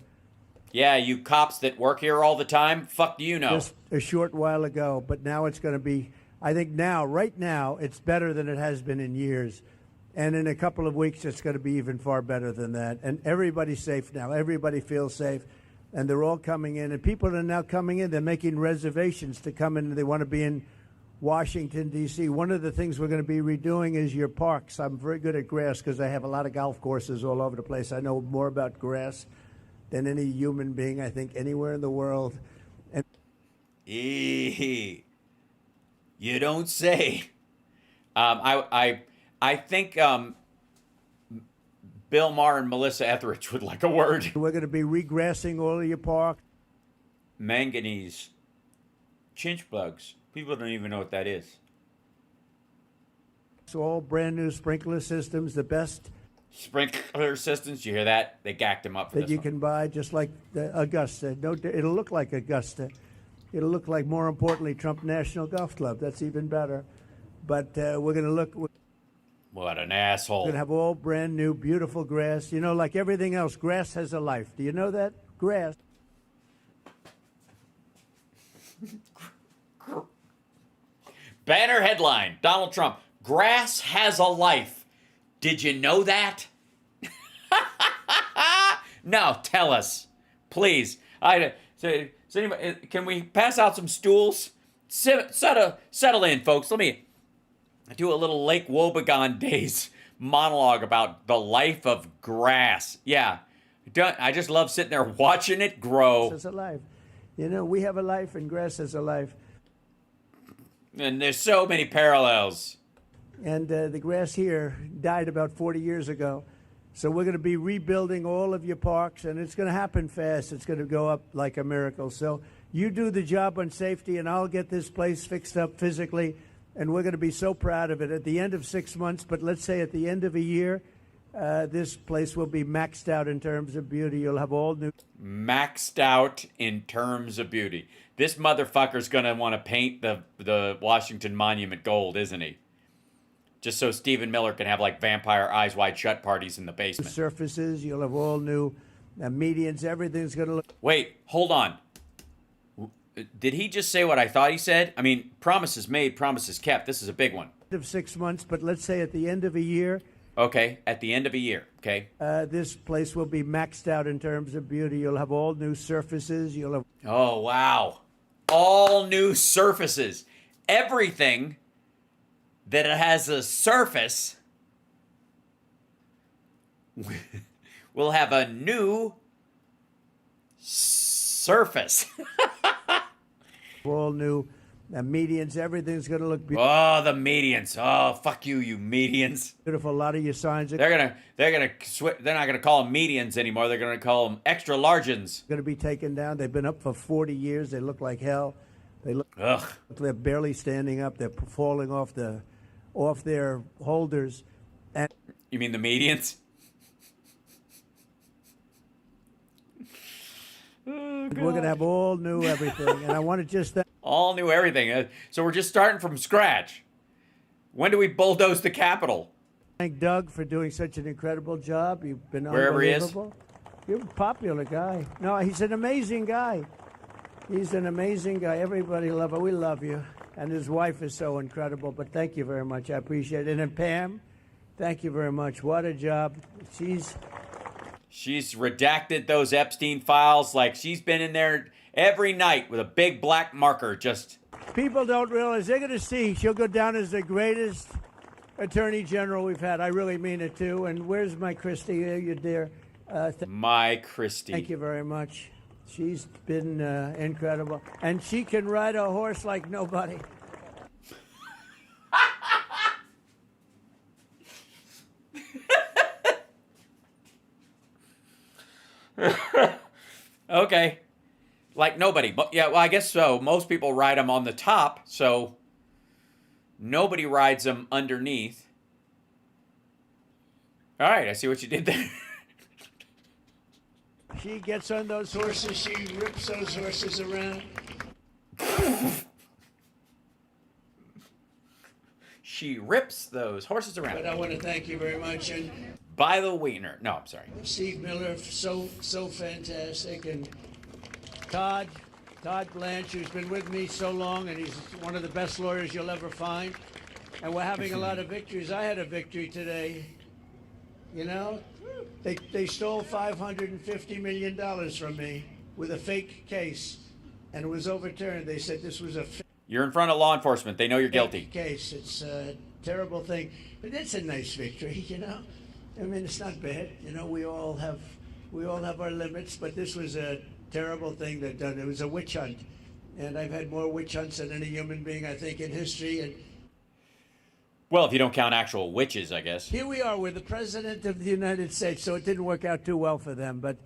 Speaker 1: Yeah, you cops that work here all the time, fuck do you know?
Speaker 3: Just a short while ago, but now it's going to be, I think right now, it's better than it has been in years. And in a couple of weeks, it's going to be even far better than that. And everybody's safe now. Everybody feels safe. And they're all coming in. And people are now coming in. They're making reservations to come in. They want to be in Washington, D.C. One of the things we're going to be redoing is your parks. I'm very good at grass because I have a lot of golf courses all over the place. I know more about grass than any human being, I think, anywhere in the world. And
Speaker 1: you don't say. I think Bill Maher and Melissa Etheridge would like a word.
Speaker 3: We're going to be regrassing all of your park.
Speaker 1: Manganese. Chinch bugs. People don't even know what that is.
Speaker 3: It's all brand new sprinkler systems, the best
Speaker 1: sprinkler systems. You hear that? They gacked them up for
Speaker 3: that you can buy, just like the Augusta. No, it'll look like Augusta. It'll look like, more importantly, Trump National Golf Club. That's even better. But we're going to look.
Speaker 1: What an asshole.
Speaker 3: We're going to have all brand new, beautiful grass. You know, like everything else, grass has a life. Do you know that? Grass.
Speaker 1: Banner headline, Donald Trump, grass has a life. Did you know that? No, tell us, please. Anybody, can we pass out some stools? Settle in, folks. Let me do a little Lake Wobegon Days monologue about the life of grass. Yeah, I just love sitting there watching it grow.
Speaker 3: Grass has a life. You know, we have a life and grass has a life.
Speaker 1: And there's so many parallels.
Speaker 3: And the grass here died about 40 years ago. So we're going to be rebuilding all of your parks, and it's going to happen fast. It's going to go up like a miracle. So you do the job on safety, and I'll get this place fixed up physically, and we're going to be so proud of it at the end of 6 months. But let's say at the end of a year, this place will be maxed out in terms of beauty. You'll have all new...
Speaker 1: Maxed out in terms of beauty. This motherfucker's going to want to paint the Washington Monument gold, isn't he? Just so Stephen Miller can have, like, vampire eyes wide shut parties in the basement.
Speaker 3: Surfaces, you'll have all new medians. Everything's going to look...
Speaker 1: Wait, hold on. Did he just say what I thought he said? I mean, promises made, promises kept. This is a big one.
Speaker 3: Of 6 months, but let's say at the end of a year...
Speaker 1: Okay, at the end of a year, okay?
Speaker 3: This place will be maxed out in terms of beauty. You'll have all new surfaces. You'll have...
Speaker 1: Oh, wow. All new surfaces. Everything that has a surface will have a new surface.
Speaker 3: All new medians. Everything's going to look beautiful.
Speaker 1: Oh, the medians. Oh, fuck you, you medians.
Speaker 3: Beautiful. A lot of your signs.
Speaker 1: They're not gonna call them medians anymore. They're gonna call them extra largens.
Speaker 3: Going to be taken down. They've been up for 40 years. They look like hell. They look.
Speaker 1: Ugh.
Speaker 3: They're barely standing up. They're falling off their holders. And
Speaker 1: you mean the medians?
Speaker 3: Oh, we're going to have all new everything. And I want to just...
Speaker 1: all new everything. So we're just starting from scratch. When do we bulldoze the Capitol?
Speaker 3: Thank Doug for doing such an incredible job. You've been
Speaker 1: wherever he is.
Speaker 3: Unbelievable. You're a popular guy. No, he's an amazing guy. He's an amazing guy. Everybody love him. We love you. And his wife is so incredible. But thank you very much. I appreciate it. And then Pam, thank you very much. What a job.
Speaker 1: She's redacted those Epstein files like she's been in there every night with a big black marker just...
Speaker 3: People don't realize. They're going to see. She'll go down as the greatest attorney general we've had. I really mean it, too. And where's my Christy? You're dear.
Speaker 1: My Christy.
Speaker 3: Thank you very much. She's been incredible. And she can ride a horse like nobody.
Speaker 1: Okay. Like nobody. But yeah, well, I guess so. Most people ride them on the top, so nobody rides them underneath. All right, I see what you did there.
Speaker 3: She gets on those horses, she rips those horses around.
Speaker 1: She rips those horses around.
Speaker 3: But I want to thank you very much. And
Speaker 1: by the wiener. No, I'm sorry.
Speaker 3: Steve Miller, so fantastic. And Todd Blanche, who's been with me so long, and he's one of the best lawyers you'll ever find. And we're having a lot of victories. I had a victory today. You know, they stole $550 million from me with a fake case, and it was overturned. They said this was a
Speaker 1: You're in front of law enforcement. They know you're guilty.
Speaker 3: Case. It's a terrible thing, but it's a nice victory. You know, I mean, it's not bad. You know, we all have our limits, but this was a terrible thing that done. It was a witch hunt, and I've had more witch hunts than any human being, I think, in history. And
Speaker 1: well, if you don't count actual witches, I guess.
Speaker 3: Here we are with the President of the United States, so it didn't work out too well for them, but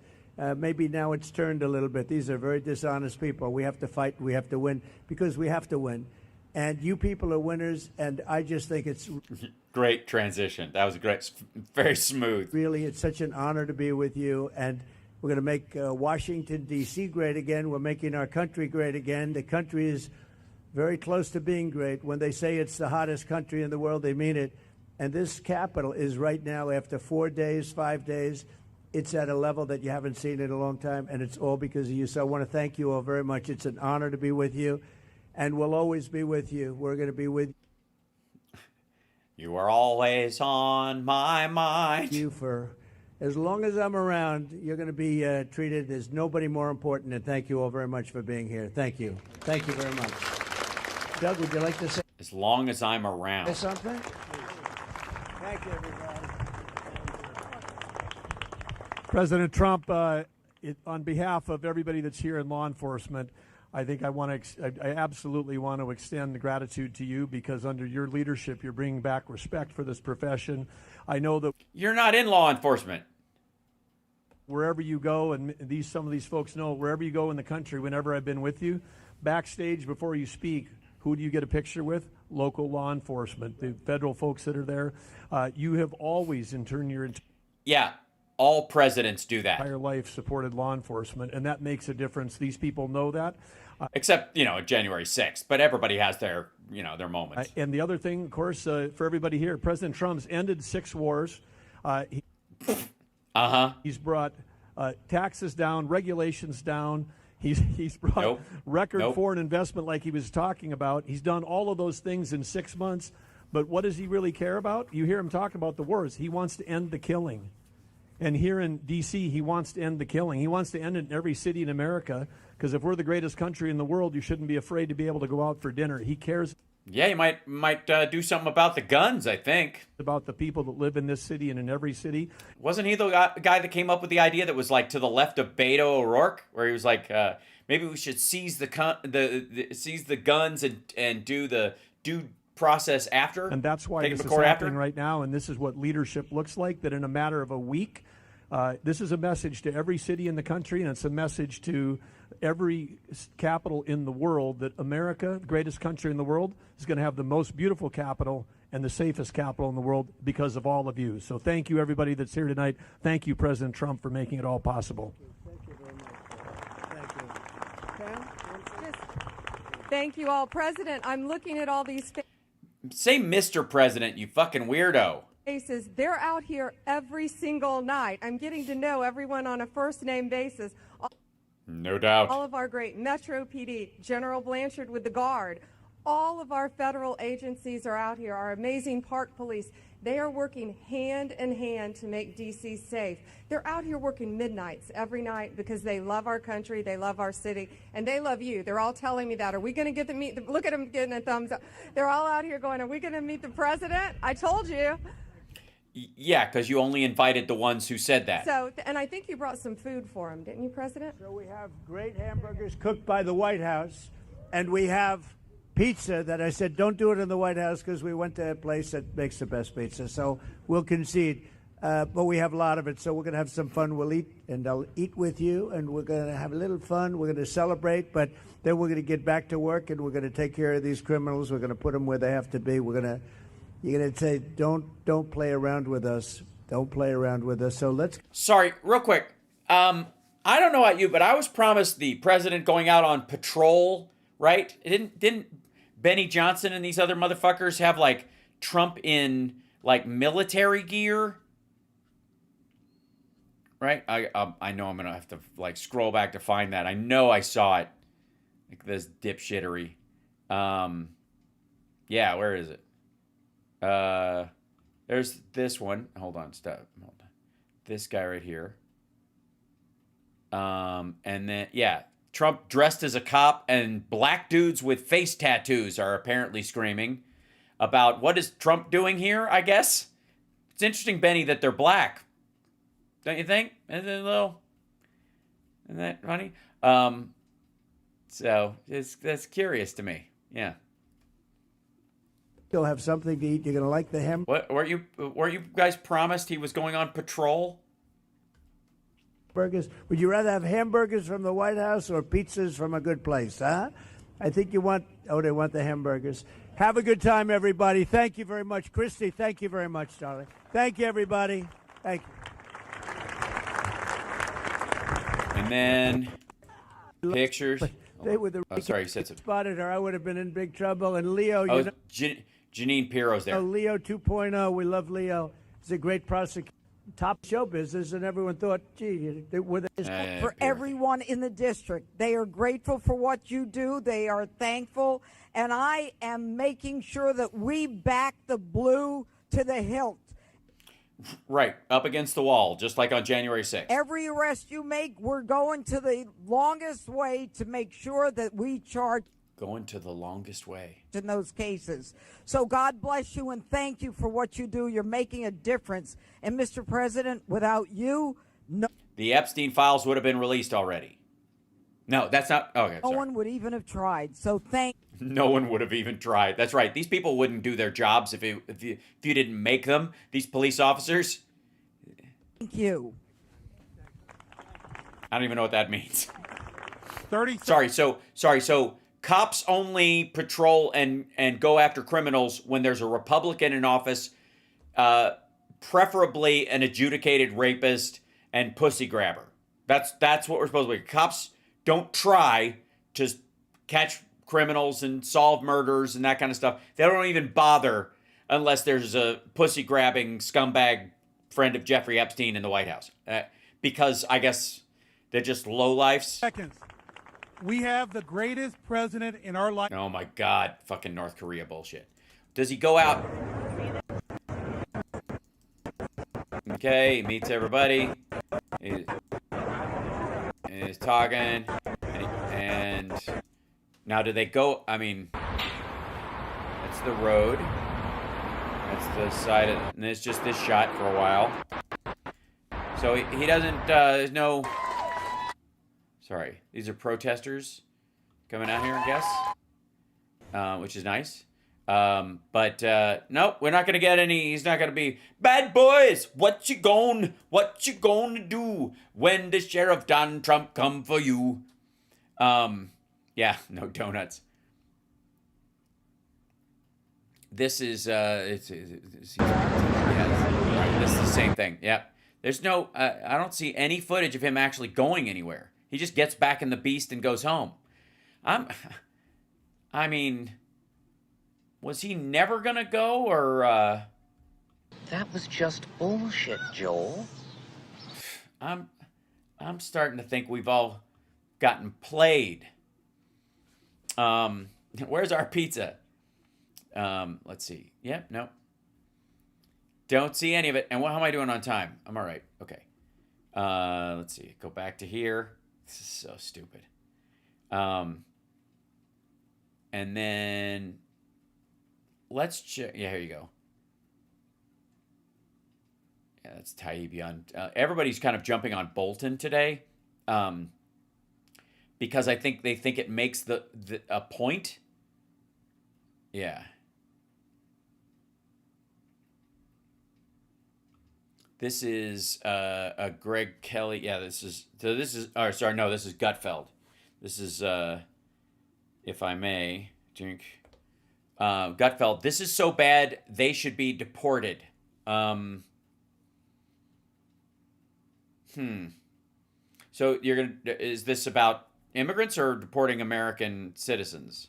Speaker 3: maybe now it's turned a little bit. These are very dishonest people. We have to fight, we have to win, because we have to win. And you people are winners, and I just think it's...
Speaker 1: Great transition. That was great. Very smooth.
Speaker 3: Really, it's such an honor to be with you, and we're going to make Washington, D.C. great again. We're making our country great again. The country is very close to being great. When they say it's the hottest country in the world, they mean it. And this capital is right now, after 4 days, 5 days, it's at a level that you haven't seen in a long time, and it's all because of you. So I want to thank you all very much. It's an honor to be with you, and we'll always be with you. We're going to be with you.
Speaker 1: You are always on my mind.
Speaker 3: You for as long as I'm around, you're going to be treated as nobody more important, and thank you all very much for being here. Thank you. Thank you very much. Doug, would you like to say?
Speaker 1: As long as I'm around.
Speaker 3: Say something? Thank you, everybody.
Speaker 8: President Trump, on behalf of everybody that's here in law enforcement, I think I absolutely want to extend gratitude to you, because under your leadership, you're bringing back respect for this profession. I know that
Speaker 1: you're not in law enforcement.
Speaker 8: Wherever you go, and some of these folks know, wherever you go in the country, whenever I've been with you, backstage before you speak, who do you get a picture with? Local law enforcement, the federal folks that are there. You have always, in turn,
Speaker 1: yeah, all presidents do that.
Speaker 8: Entire life supported law enforcement, and that makes a difference. These people know that.
Speaker 1: Except, January 6th, but everybody has their moments.
Speaker 8: And the other thing, of course, for everybody here, President Trump's ended 6 wars. He's brought taxes down, regulations down. He's brought record foreign investment like he was talking about. He's done all of those things in 6 months. But what does he really care about? You hear him talk about the wars. He wants to end the killing. And here in D.C., he wants to end the killing. He wants to end it in every city in America, because if we're the greatest country in the world, you shouldn't be afraid to be able to go out for dinner. He cares.
Speaker 1: Yeah, you might do something about the guns, I think.
Speaker 8: About the people that live in this city and in every city.
Speaker 1: Wasn't he the guy that came up with the idea that was like to the left of Beto O'Rourke, where he was like, maybe we should seize the guns and do the due process after?
Speaker 8: And that's why this is happening right now, and this is what leadership looks like, that in a matter of a week, this is a message to every city in the country, and it's a message to every capital in the world that America, the greatest country in the world, is going to have the most beautiful capital and the safest capital in the world because of all of you. So thank you, everybody that's here tonight. Thank you, President Trump, for making it all possible.
Speaker 3: Thank you very much. Thank you.
Speaker 11: Thank you all. President, I'm looking at all these
Speaker 1: Say Mr. President, you fucking weirdo.
Speaker 11: faces. They're out here every single night. I'm getting to know everyone on a first-name basis.
Speaker 1: No doubt.
Speaker 11: All of our great Metro PD, General Blanchard with the Guard, all of our federal agencies are out here, our amazing park police. They are working hand in hand to make D.C. safe. They're out here working midnights every night because they love our country, they love our city, and they love you. They're all telling me that. Are we going to get to meet look at them getting a thumbs up. They're all out here going, are we going to meet the president? I told you.
Speaker 1: Yeah, because you only invited the ones who said that.
Speaker 11: So, and I think you brought some food for them, didn't you, President?
Speaker 3: So we have great hamburgers cooked by the White House, and we have pizza that I said don't do it in the White House because we went to a place that makes the best pizza. So we'll concede. but we have a lot of it, so we're going to have some fun. We'll eat, and I'll eat with you, and we're going to have a little fun. We're going to celebrate, but then we're going to get back to work, and we're going to take care of these criminals. We're going to put them where they have to be. You're going to say, don't play around with us. Don't play around with us. So let's.
Speaker 1: Sorry, real quick. I don't know about you, but I was promised the president going out on patrol, right? Didn't Benny Johnson and these other motherfuckers have like Trump in like military gear? Right? I know I'm gonna have to like scroll back to find that. I know I saw it. Like this dipshittery. Yeah, where is it? There's this one. Hold on, stop. Hold on. This guy right here. And then yeah, Trump dressed as a cop, and black dudes with face tattoos are apparently screaming about what is Trump doing here, I guess. It's interesting, Benny, that they're black. Don't you think? Isn't that funny? So that's curious to me. Yeah.
Speaker 3: You'll have something to eat. You're going to like the ham.
Speaker 1: What were you guys promised he was going on patrol?
Speaker 3: Burgers. Would you rather have hamburgers from the White House or pizzas from a good place, huh? I think you want. Oh, they want the hamburgers. Have a good time, everybody. Thank you very much, Christy. Thank you very much, darling. Thank you, everybody. Thank you.
Speaker 1: And then pictures.
Speaker 3: They were the
Speaker 1: sorry, you said something.
Speaker 3: Spotted her. I would have been in big trouble. And Leo,
Speaker 1: you know, Janine Pirro's there.
Speaker 3: Leo 2.0. We love Leo. He's a great prosecutor, top show business, and everyone thought, gee, were they
Speaker 9: for everyone in the district. They are grateful for what you do. They are thankful, and I am making sure that we back the blue to the hilt.
Speaker 1: Right, up against the wall, just like on January 6th.
Speaker 9: Every arrest you make, we're going to the longest way to make sure that we charge.
Speaker 1: Going to the longest way.
Speaker 9: In those cases. So God bless you and thank you for what you do. You're making a difference. And Mr. President, without you, no.
Speaker 1: The Epstein files would have been released already. No, that's not. Okay,
Speaker 9: no one would even have tried. So
Speaker 1: no one would have even tried. That's right. These people wouldn't do their jobs if you didn't make them. These police officers.
Speaker 9: Thank you.
Speaker 1: I don't even know what that means.
Speaker 8: 30.
Speaker 1: Sorry. So cops only patrol and go after criminals when there's a Republican in office, preferably an adjudicated rapist and pussy grabber. That's what we're supposed to be. Cops don't try to catch criminals and solve murders and that kind of stuff. They don't even bother unless there's a pussy-grabbing scumbag friend of Jeffrey Epstein in the White House. Because I guess they're just lowlifes.
Speaker 10: Seconds. We have the greatest president in our life.
Speaker 1: Oh my God, fucking North Korea bullshit. Does he go out? Okay, he meets everybody. He's talking. And now do they go? I mean, that's the road. That's the side of, and it's just this shot for a while. So he doesn't, there's no, sorry, these are protesters coming out here, I guess, which is nice. But nope, we're not gonna get any. He's not gonna be bad boys. What you gonna do when the sheriff Donald Trump come for you? Yeah, no donuts. This is this is the same thing. Yep. There's no. I don't see any footage of him actually going anywhere. He just gets back in the beast and goes home. I mean. Was he never gonna go, or,
Speaker 23: That was just bullshit, Joel.
Speaker 1: I'm starting to think we've all gotten played. Where's our pizza? Let's see. Yep, no. Don't see any of it. And how am I doing on time? I'm all right. Okay. Let's see. Go back to here. This is so stupid. And then... Let's check. Yeah, here you go. Yeah, that's Taibbi. Everybody's kind of jumping on Bolton today, because I think they think it makes a point. Yeah. This is a Greg Kelly. Yeah, this is Gutfeld. This is if I may drink. Gutfeld. This is so bad they should be deported. So is this about immigrants or deporting American citizens?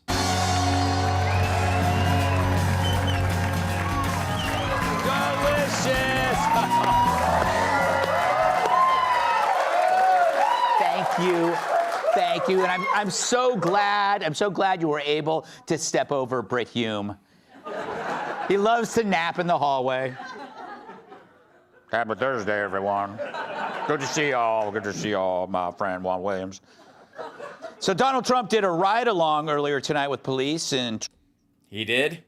Speaker 1: Delicious!
Speaker 4: Thank you. And I'm so glad you were able to step over Brit Hume. He loves to nap in the hallway.
Speaker 13: Happy Thursday, everyone. Good to see y'all. Good to see y'all, my friend Juan Williams.
Speaker 4: So Donald Trump did a ride-along earlier tonight with police and...
Speaker 1: He did?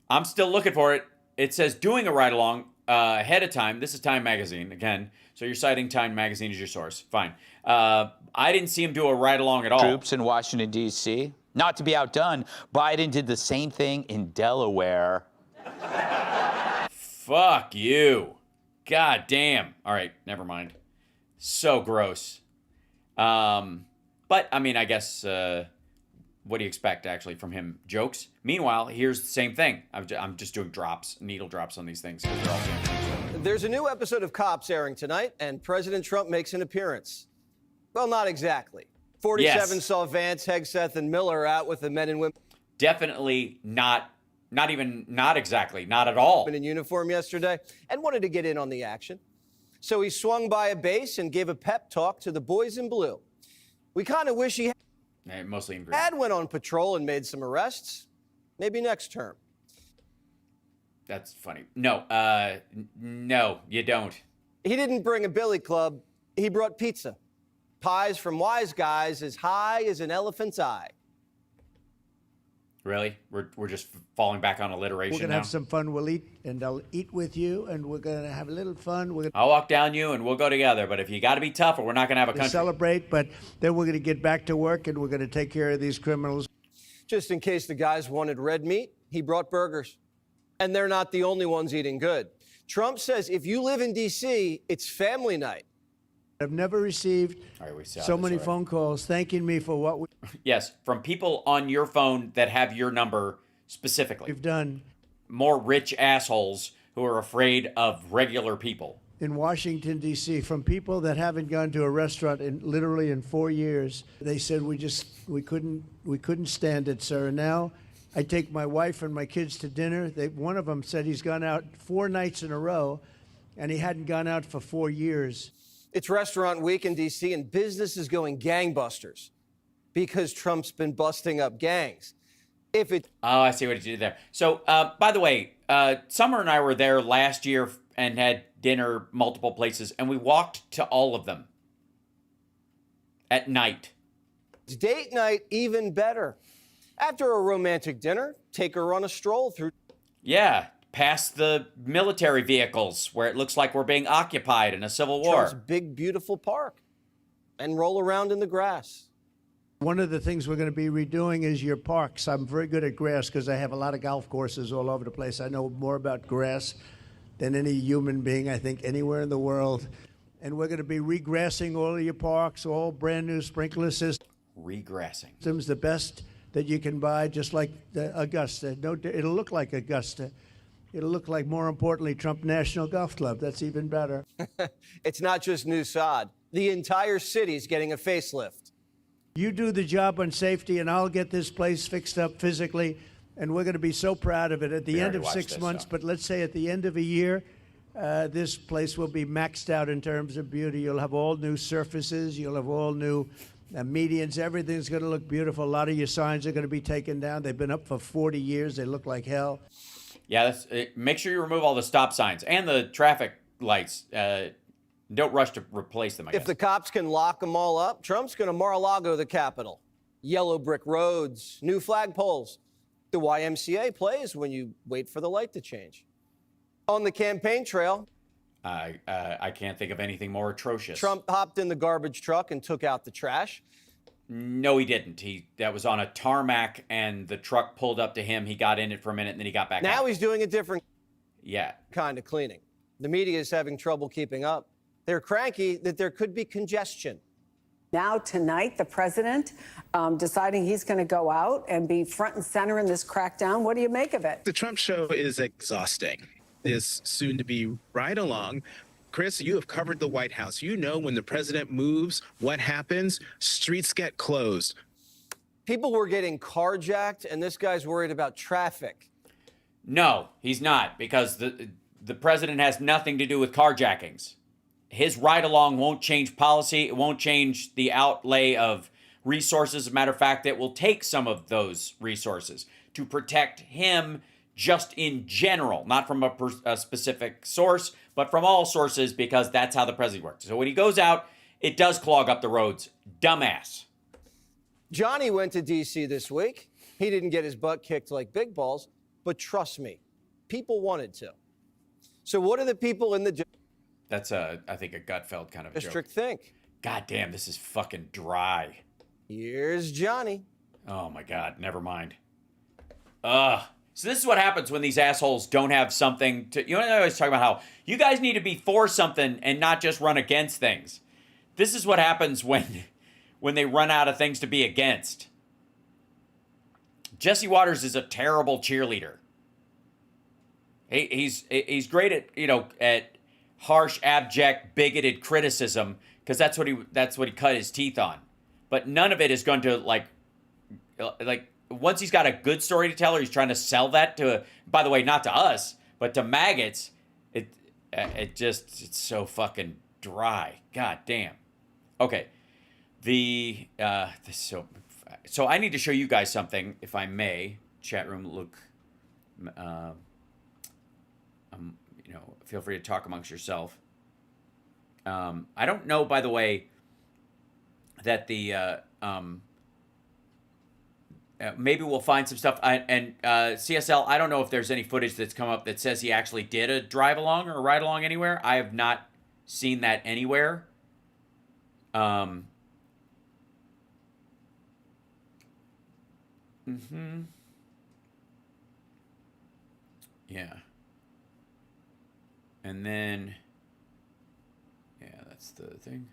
Speaker 1: I'm still looking for it. It says doing a ride-along ahead of time. This is Time Magazine, again. So you're citing Time Magazine as your source. Fine. I didn't see him do a ride-along at all.
Speaker 4: Troops in Washington, D.C. Not to be outdone, Biden did the same thing in Delaware.
Speaker 1: Fuck you. God damn. All right, never mind. So gross. But, I mean, I guess, what do you expect, actually, from him? Jokes? Meanwhile, here's the same thing. I'm just doing needle drops on these things. They're all
Speaker 16: There's a new episode of Cops airing tonight, and President Trump makes an appearance. Well, not exactly. 47 saw Vance, Hegseth, and Miller out with the men and women.
Speaker 1: Definitely not exactly, not at all.
Speaker 16: In uniform yesterday and wanted to get in on the action. So he swung by a base and gave a pep talk to the boys in blue. We kind of wish he
Speaker 1: mostly in green.
Speaker 16: Went on patrol and made some arrests. Maybe next term.
Speaker 1: That's funny. No, no, you don't.
Speaker 16: He didn't bring a billy club. He brought pizza. Pies from Wise Guys as high as an elephant's eye.
Speaker 1: Really? We're just falling back on alliteration now?
Speaker 3: We're going to have some fun. We'll eat, and I'll eat with you, and we're going to have a little fun.
Speaker 1: I'll walk down you, and we'll go together. But if you got to be tough, or we're not going to have a country.
Speaker 3: Celebrate, but then we're going to get back to work, and we're going to take care of these criminals.
Speaker 16: Just in case the guys wanted red meat, he brought burgers. And they're not the only ones eating good. Trump says if you live in D.C., it's family night.
Speaker 3: I've never received so many phone calls thanking me for what
Speaker 1: Yes, from people on your phone that have your number specifically.
Speaker 3: We've done.
Speaker 1: More rich assholes who are afraid of regular people.
Speaker 3: In Washington, D.C., from people that haven't gone to a restaurant literally in 4 years. They said we couldn't stand it, sir. And now I take my wife and my kids to dinner. One of them said he's gone out 4 nights in a row, and he hadn't gone out for 4 years.
Speaker 16: It's restaurant week in D.C., and business is going gangbusters because Trump's been busting up gangs. Oh,
Speaker 1: I see what he did there. So, by the way, Summer and I were there last year and had dinner multiple places, and we walked to all of them at night.
Speaker 16: Date night even better. After a romantic dinner, take her on a stroll through.
Speaker 1: Yeah. Past the military vehicles where it looks like we're being occupied in a civil war.
Speaker 16: Trump's big, beautiful park and roll around in the grass.
Speaker 3: One of the things we're going to be redoing is your parks. I'm very good at grass because I have a lot of golf courses all over the place. I know more about grass than any human being, I think, anywhere in the world. And we're going to be regrassing all of your parks, all brand new sprinkler systems.
Speaker 1: Regrassing.
Speaker 3: Systems, the best that you can buy, just like the Augusta. No, it'll look like Augusta. It'll look like, more importantly, Trump National Golf Club. That's even better.
Speaker 16: It's not just new sod. The entire city's getting a facelift.
Speaker 3: You do the job on safety, and I'll get this place fixed up physically, and we're going to be so proud of it at the end of 6 months. But let's say at the end of a year, this place will be maxed out in terms of beauty. You'll have all new surfaces. You'll have all new medians. Everything's going to look beautiful. A lot of your signs are going to be taken down. They've been up for 40 years. They look like hell.
Speaker 1: Yeah, make sure you remove all the stop signs and the traffic lights. Don't rush to replace them, I guess.
Speaker 16: If the cops can lock them all up, Trump's going to Mar-a-Lago the Capitol. Yellow brick roads, new flagpoles. The YMCA plays when you wait for the light to change. On the campaign trail,
Speaker 1: I can't think of anything more atrocious.
Speaker 16: Trump hopped in the garbage truck and took out the trash.
Speaker 1: No, he didn't. That was on a tarmac, and the truck pulled up to him. He got in it for a minute, and then he got back out.
Speaker 16: Now he's doing a different
Speaker 1: kind
Speaker 16: of cleaning. The media is having trouble keeping up. They're cranky that there could be congestion.
Speaker 14: Now, tonight, the president deciding he's going to go out and be front and center in this crackdown. What do you make of it?
Speaker 15: The Trump show is exhausting. This soon-to-be ride-along. Chris, you have covered the White House. You know when the president moves, what happens? Streets get closed.
Speaker 16: People were getting carjacked, and this guy's worried about traffic.
Speaker 1: No, he's not, because the president has nothing to do with carjackings. His ride-along won't change policy. It won't change the outlay of resources. As a matter of fact, it will take some of those resources to protect him just in general, not from a specific source, but from all sources, because that's how the president works. So when he goes out, it does clog up the roads. Dumbass.
Speaker 16: Johnny went to D.C. this week. He didn't get his butt kicked like Big Balls, but trust me, people wanted to. So what do the people in the
Speaker 1: That's I think a Gutfeld kind of a
Speaker 16: district
Speaker 1: joke.
Speaker 16: think?
Speaker 1: God damn, this is fucking dry.
Speaker 16: Here's Johnny.
Speaker 1: Oh my God, never mind. So this is what happens when these assholes don't have something to, I always talk about how you guys need to be for something and not just run against things. This is what happens when they run out of things to be against. Jesse Waters is a terrible cheerleader. He's great at, at harsh, abject, bigoted criticism, because that's what he cut his teeth on. But none of it is going to like once he's got a good story to tell, or he's trying to sell that to, by the way, not to us, but to maggots. It's so fucking dry. God damn. Okay. So I need to show you guys something, if I may. Chat room, look. Feel free to talk amongst yourself. I don't know, by the way, that the maybe we'll find some stuff. And CSL, I don't know if there's any footage that's come up that says he actually did a drive along or a ride along anywhere. I have not seen that anywhere. Yeah. And then, yeah, that's the thing.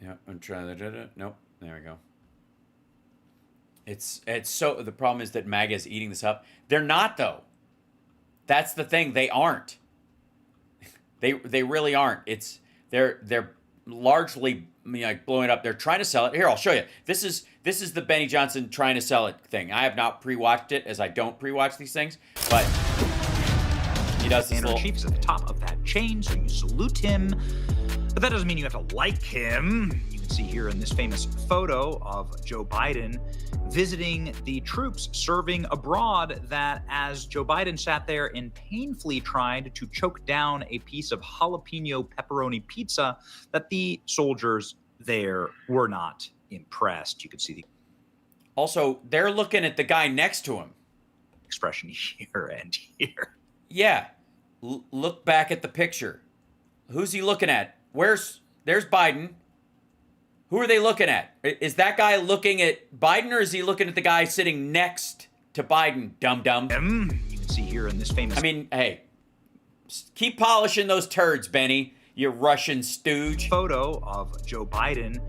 Speaker 1: Yeah, I'm trying to, nope, there we go. It's so, the problem is that MAGA is eating this up. They're not, though. That's the thing, they aren't. They really aren't. They're largely like blowing it up. They're trying to sell it. Here, I'll show you. This is the Benny Johnson trying to sell it thing. I have not pre-watched it, as I don't pre-watch these things, but he does this little...
Speaker 17: Chief is at the top of that chain, so you salute him. But that doesn't mean you have to like him. You can see here in this famous photo of Joe Biden visiting the troops serving abroad, that as Joe Biden sat there and painfully tried to choke down a piece of jalapeno pepperoni pizza, that the soldiers there were not impressed. You can see the...
Speaker 1: Also, they're looking at the guy next to him.
Speaker 17: Expression here and here.
Speaker 1: Yeah. Look back at the picture. Who's he looking at? There's Biden. Who are they looking at? Is that guy looking at Biden, or is he looking at the guy sitting next to Biden, dum-dum?
Speaker 17: You can see here in this famous...
Speaker 1: I mean, hey, keep polishing those turds, Benny, you Russian stooge.
Speaker 17: Photo of Joe Biden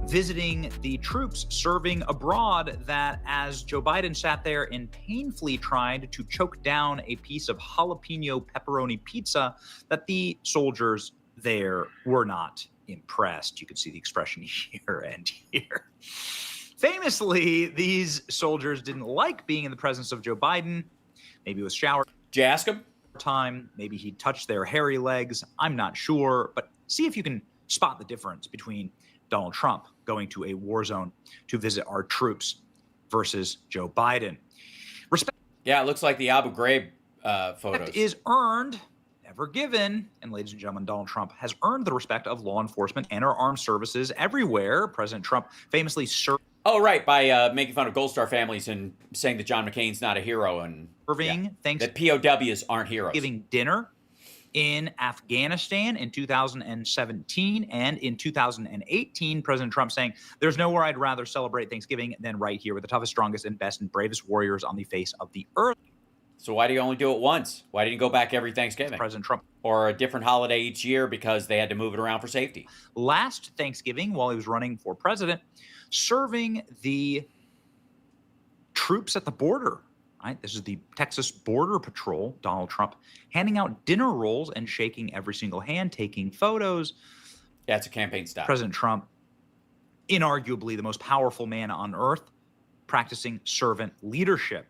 Speaker 17: visiting the troops serving abroad, that as Joe Biden sat there and painfully tried to choke down a piece of jalapeno pepperoni pizza, that the soldiers there were not impressed. You can see the expression here and here. Famously, these soldiers didn't like being in the presence of Joe Biden. Maybe it was shower
Speaker 1: Did you ask him?
Speaker 17: time. Maybe he touched their hairy legs. I'm not sure. But see if you can spot the difference between Donald Trump going to a war zone to visit our troops versus Joe Biden. Respect.
Speaker 1: Yeah, it looks like the Abu Ghraib photos.
Speaker 17: Is earned, never given. And ladies and gentlemen, Donald Trump has earned the respect of law enforcement and our armed services everywhere. President Trump famously served.
Speaker 1: Oh, right, by making fun of Gold Star families and saying that John McCain's not a hero, and
Speaker 17: serving,
Speaker 1: that POWs aren't heroes.
Speaker 17: Giving dinner in Afghanistan in 2017, and in 2018, President Trump saying, there's nowhere I'd rather celebrate Thanksgiving than right here with the toughest, strongest, and best and bravest warriors on the face of the earth.
Speaker 1: So why do you only do it once? Why didn't you go back every Thanksgiving?
Speaker 17: President Trump.
Speaker 1: Or a different holiday each year because they had to move it around for safety.
Speaker 17: Last Thanksgiving, while he was running for president, serving the troops at the border. Right? This is the Texas Border Patrol, Donald Trump, handing out dinner rolls and shaking every single hand, taking photos.
Speaker 1: Yeah, it's a campaign stop.
Speaker 17: President Trump, inarguably the most powerful man on earth, practicing servant leadership.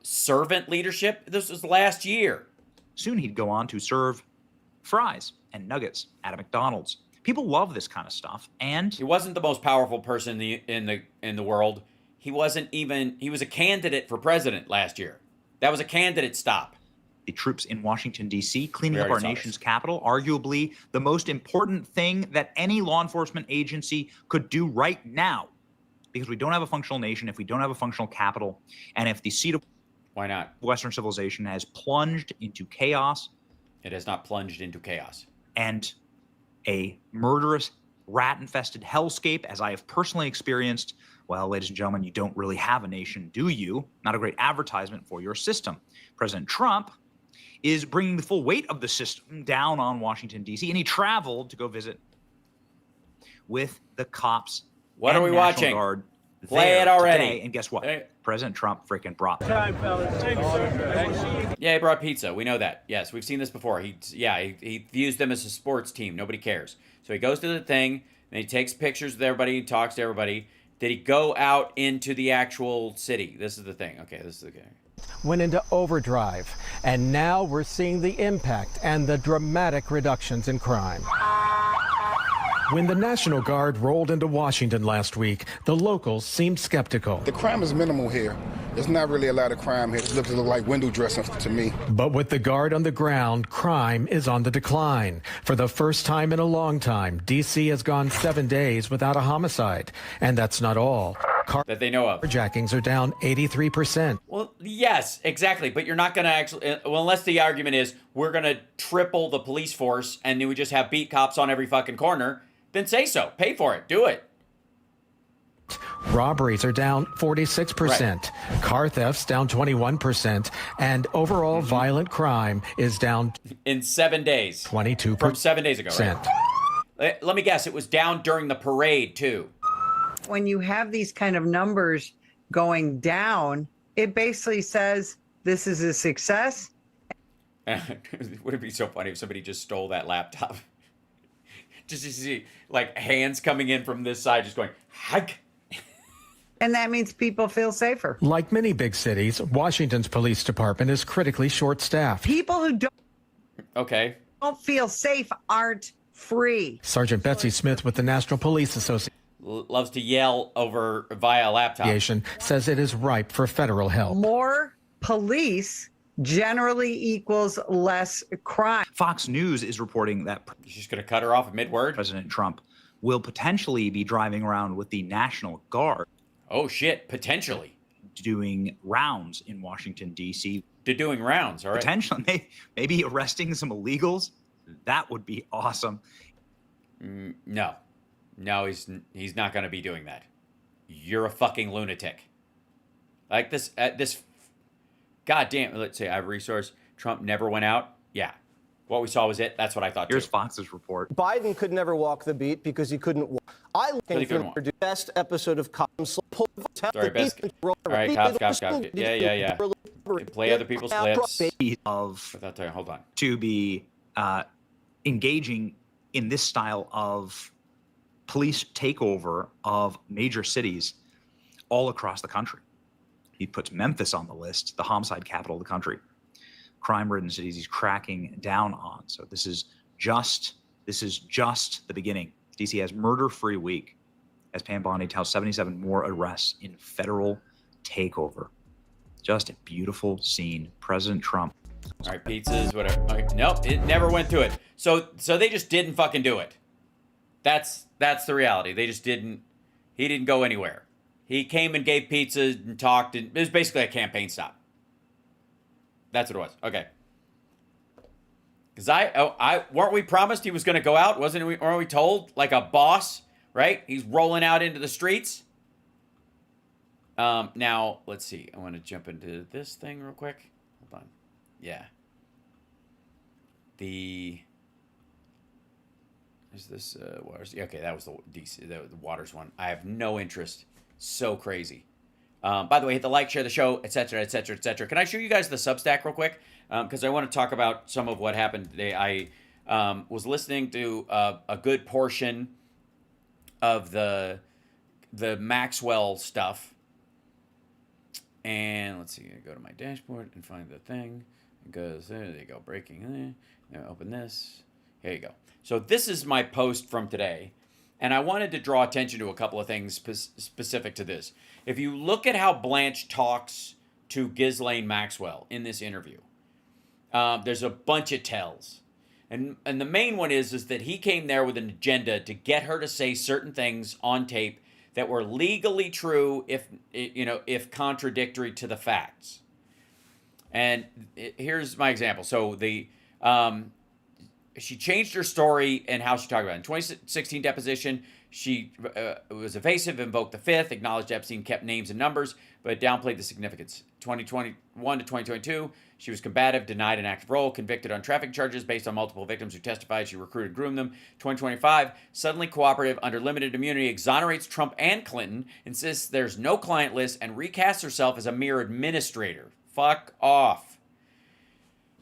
Speaker 1: Servant leadership? This was last year.
Speaker 17: Soon he'd go on to serve fries and nuggets at a McDonald's. People love this kind of stuff, and
Speaker 1: he wasn't the most powerful person in the world. He was a candidate for president last year. That was a candidate stop.
Speaker 17: The troops in Washington, D.C., cleaning up our nation's capital, arguably the most important thing that any law enforcement agency could do right now. Because we don't have a functional nation, if we don't have a functional capital, and if the seat of
Speaker 1: why not
Speaker 17: Western civilization has plunged into chaos.
Speaker 1: It has not plunged into chaos.
Speaker 17: And a murderous, rat-infested hellscape, as I have personally experienced. Well, ladies and gentlemen, you don't really have a nation, do you? Not a great advertisement for your system. President Trump is bringing the full weight of the system down on Washington, D.C., and he traveled to go visit with the cops.
Speaker 1: What are we
Speaker 17: National
Speaker 1: watching?
Speaker 17: Guard
Speaker 1: Play it already.
Speaker 17: Today. And guess what? President Trump freaking brought
Speaker 1: time, fellas. Thank you, sir. Yeah, he brought pizza. We know that. Yes, we've seen this before. He views them as a sports team. Nobody cares. So he goes to the thing, and he takes pictures with everybody, he talks to everybody. Did he go out into the actual city? This is the thing. Okay, this is the thing.
Speaker 18: Went into overdrive, and now we're seeing the impact and the dramatic reductions in crime.
Speaker 20: When the National Guard rolled into Washington last week, the locals seemed skeptical.
Speaker 21: The crime is minimal here. There's not really a lot of crime here. It looks like window dressing to me.
Speaker 20: But with the Guard on the ground, crime is on the decline. For the first time in a long time, D.C. has gone 7 days without a homicide. And that's not all.
Speaker 1: That they know of.
Speaker 20: Carjackings are down 83%.
Speaker 1: Well, yes, exactly. But you're not going to actually, well, unless the argument is we're going to triple the police force and then we just have beat cops on every fucking corner, then say so. Pay for it. Do it.
Speaker 20: Robberies are down 46%. Right. Car thefts down 21%. And overall violent crime is down
Speaker 1: in 7 days.
Speaker 20: 22%.
Speaker 1: From 7 days ago, right? Let me guess. It was down during the parade, too.
Speaker 24: When you have these kind of numbers going down, it basically says this is a success.
Speaker 1: Would it be so funny if somebody just stole that laptop? Just to see, like, hands coming in from this side, just going, hike.
Speaker 24: And that means people feel safer.
Speaker 20: Like many big cities, Washington's police department is critically short-staffed.
Speaker 24: People who don't feel safe aren't free.
Speaker 20: Sergeant Betsy Smith with the National Police Association
Speaker 1: loves to yell via a laptop.
Speaker 20: Says it is ripe for federal help.
Speaker 24: More police generally equals less crime.
Speaker 17: Fox News is reporting that
Speaker 1: she's just going to cut her off mid-word.
Speaker 17: President Trump will potentially be driving around with the National Guard.
Speaker 1: Oh, shit. Potentially.
Speaker 17: Doing rounds in Washington, D.C.
Speaker 1: Doing rounds, all right.
Speaker 17: Potentially, maybe arresting some illegals. That would be awesome.
Speaker 1: No, he's not going to be doing that. You're a fucking lunatic. Like this, God damn, let's say I have a resource. Trump never went out. Yeah. What we saw was it. That's what I thought.
Speaker 17: Here's Fox's report.
Speaker 16: Biden could never walk the beat because he couldn't walk. I think the best episode of Cops.
Speaker 1: Sorry, best. All right, cops. Yeah. Play other people's clips. Hold on.
Speaker 17: To be engaging in this style of police takeover of major cities all across the country. He puts Memphis on the list, the homicide capital of the country. Crime-ridden cities he's cracking down on. So this is just the beginning. DC has murder-free week as Pam Bondi touts 77 more arrests in federal takeover. Just a beautiful scene. President Trump.
Speaker 1: All right, pizzas, whatever. Okay, nope, it never went to it. So they just didn't fucking do it. That's the reality. They just didn't. He didn't go anywhere. He came and gave pizza and talked, and it was basically a campaign stop. That's what it was. Okay. Because weren't we promised he was going to go out? Weren't we told like a boss, right? He's rolling out into the streets. Now, let's see. I want to jump into this thing real quick. Hold on. Yeah. Is this Waters? Okay, that was the Waters one. I have no interest. So crazy. By the way, hit the like, share the show, etc., etc., etc. Can I show you guys the Substack real quick? Because I want to talk about some of what happened today. I was listening to a good portion of the Maxwell stuff. And let's see, I go to my dashboard and find the thing. It goes there you go, breaking. Open this. Here you go. So this is my post from today. And I wanted to draw attention to a couple of things specific to this. If you look at how Blanche talks to Ghislaine Maxwell in this interview, there's a bunch of tells. And the main one is that he came there with an agenda to get her to say certain things on tape that were legally true if contradictory to the facts. And here's my example. So she changed her story and how she talked about it. In 2016 deposition, she was evasive, invoked the fifth, acknowledged Epstein kept names and numbers, but downplayed the significance. 2021 to 2022, she was combative, denied an active role, convicted on trafficking charges based on multiple victims who testified she recruited and groomed them. 2025, suddenly cooperative under limited immunity, exonerates Trump and Clinton, insists there's no client list, and recasts herself as a mere administrator. Fuck off.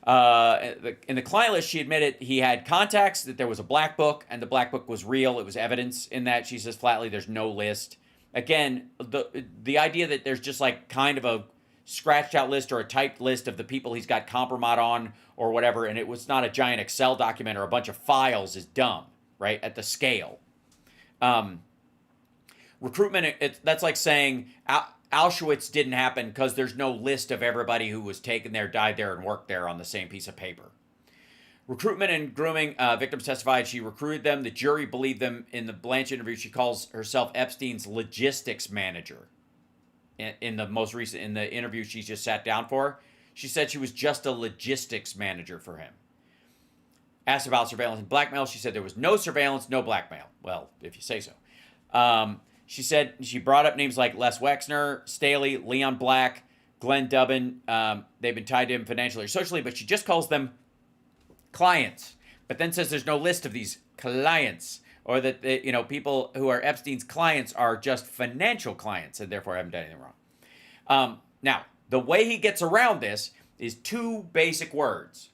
Speaker 1: In the client list, she admitted he had contacts, that there was a black book, and the black book was real. It was evidence in that. She says flatly there's no list. Again, the idea that there's just like kind of a scratched out list or a typed list of the people he's got compromise on or whatever, and it was not a giant Excel document or a bunch of files is dumb, right, at the scale. Recruitment, that's like saying Auschwitz didn't happen because there's no list of everybody who was taken there, died there, and worked there on the same piece of paper. Recruitment and grooming, victims testified she recruited them. The jury believed them. In the Blanche interview, she calls herself Epstein's logistics manager. In the most recent, in the interview she just sat down for, she said she was just a logistics manager for him. Asked about surveillance and blackmail, she said there was no surveillance, no blackmail. Well, if you say so. She said she brought up names like Les Wexner, Staley, Leon Black, Glenn Dubin. They've been tied to him financially or socially, but she just calls them clients. But then says there's no list of these clients, or that people who are Epstein's clients are just financial clients and therefore haven't done anything wrong. Now, the way he gets around this is two basic words: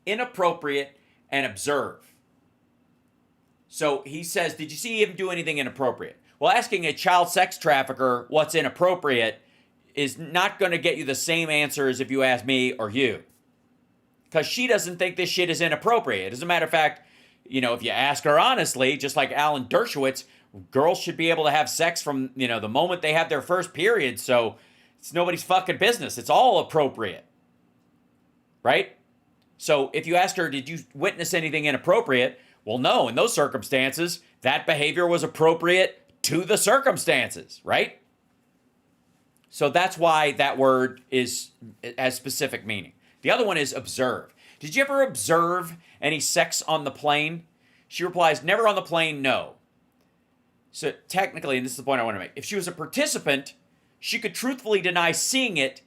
Speaker 1: inappropriate and observe. So he says, did you see him do anything inappropriate? Well, asking a child sex trafficker what's inappropriate is not going to get you the same answer as if you ask me or you. Because she doesn't think this shit is inappropriate. As a matter of fact, if you ask her honestly, just like Alan Dershowitz, girls should be able to have sex from, the moment they have their first period. So it's nobody's fucking business. It's all appropriate. Right? So if you ask her, did you witness anything inappropriate? Well, no, in those circumstances, that behavior was appropriate to the circumstances, right? So that's why that word has specific meaning. The other one is observe. Did you ever observe any sex on the plane? She replies, never on the plane, no. So technically, and this is the point I want to make, if she was a participant, she could truthfully deny seeing it,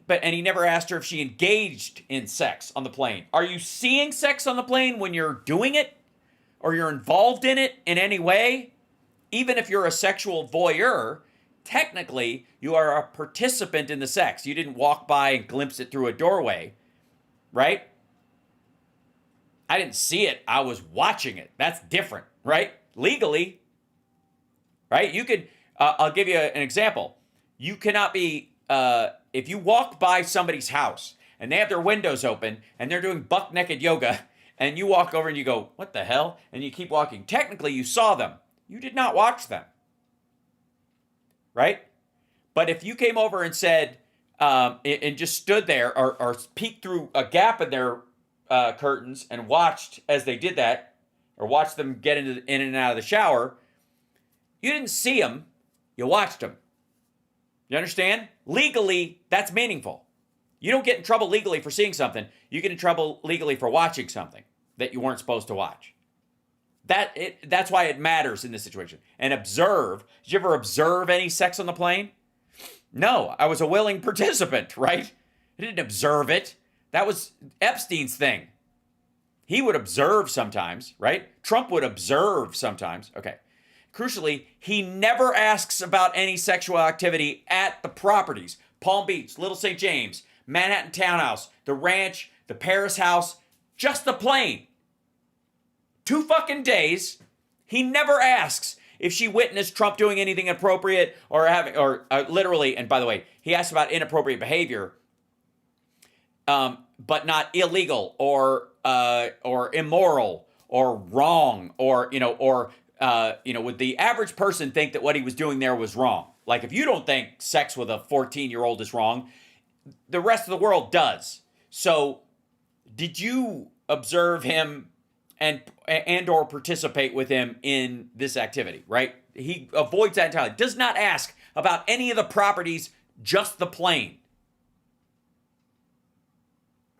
Speaker 1: and he never asked her if she engaged in sex on the plane. Are you seeing sex on the plane when you're doing it? Or you're involved in it in any way? Even if you're a sexual voyeur, technically, you are a participant in the sex. You didn't walk by and glimpse it through a doorway, right? I didn't see it. I was watching it. That's different, right? Legally, right? You could, I'll give you an example. You cannot be, if you walk by somebody's house and they have their windows open and they're doing buck naked yoga, and you walk over and you go, what the hell? And you keep walking. Technically, you saw them. You did not watch them. Right? But if you came over and said, and just stood there or peeked through a gap in their curtains and watched as they did that, or watched them get in and out of the shower, you didn't see them. You watched them. You understand? Legally, that's meaningful. You don't get in trouble legally for seeing something. You get in trouble legally for watching something that you weren't supposed to watch. That's why it matters in this situation. And observe. Did you ever observe any sex on the plane? No, I was a willing participant, right? I didn't observe it. That was Epstein's thing. He would observe sometimes, right? Trump would observe sometimes. Okay. Crucially, he never asks about any sexual activity at the properties. Palm Beach, Little St. James, Manhattan Townhouse, the ranch, the Paris house, just the plane. 2 fucking days. He never asks if she witnessed Trump doing anything inappropriate or literally, and by the way, he asked about inappropriate behavior, but not illegal or immoral or wrong or would the average person think that what he was doing there was wrong? Like, if you don't think sex with a 14-year-old is wrong, the rest of the world does. So, did you observe him and or participate with him in this activity, right? He avoids that entirely. Does not ask about any of the properties, just the plane.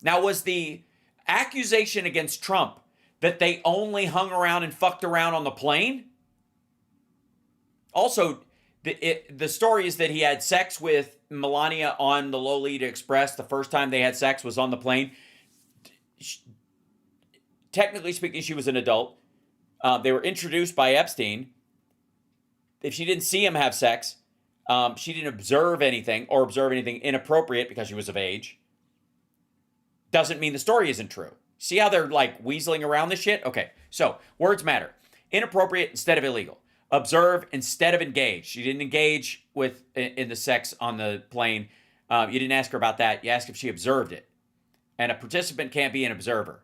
Speaker 1: Now, was the accusation against Trump that they only hung around and fucked around on the plane? Also, the story is that he had sex with Melania on the Lolita Express. The first time they had sex was on the plane. Technically speaking, she was an adult. They were introduced by Epstein. If she didn't see him have sex, she didn't observe anything inappropriate because she was of age. Doesn't mean the story isn't true. See how they're like weaseling around this shit? Okay, so words matter. Inappropriate instead of illegal. Observe instead of engage. You didn't engage in the sex on the plane. You didn't ask her about that. You asked if she observed it. And a participant can't be an observer.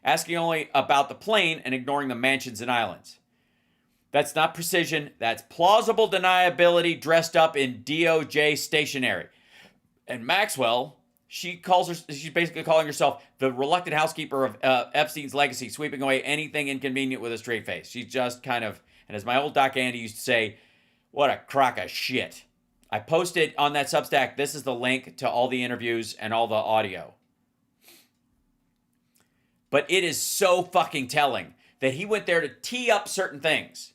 Speaker 1: Asking only about the plane and ignoring the mansions and islands. That's not precision. That's plausible deniability dressed up in DOJ stationery. And Maxwell, she's basically calling herself the reluctant housekeeper of Epstein's legacy, sweeping away anything inconvenient with a straight face. She's just kind of, and as my old Doc Andy used to say, what a crock of shit. I posted on that Substack, this is the link to all the interviews and all the audio. But it is so fucking telling that he went there to tee up certain things.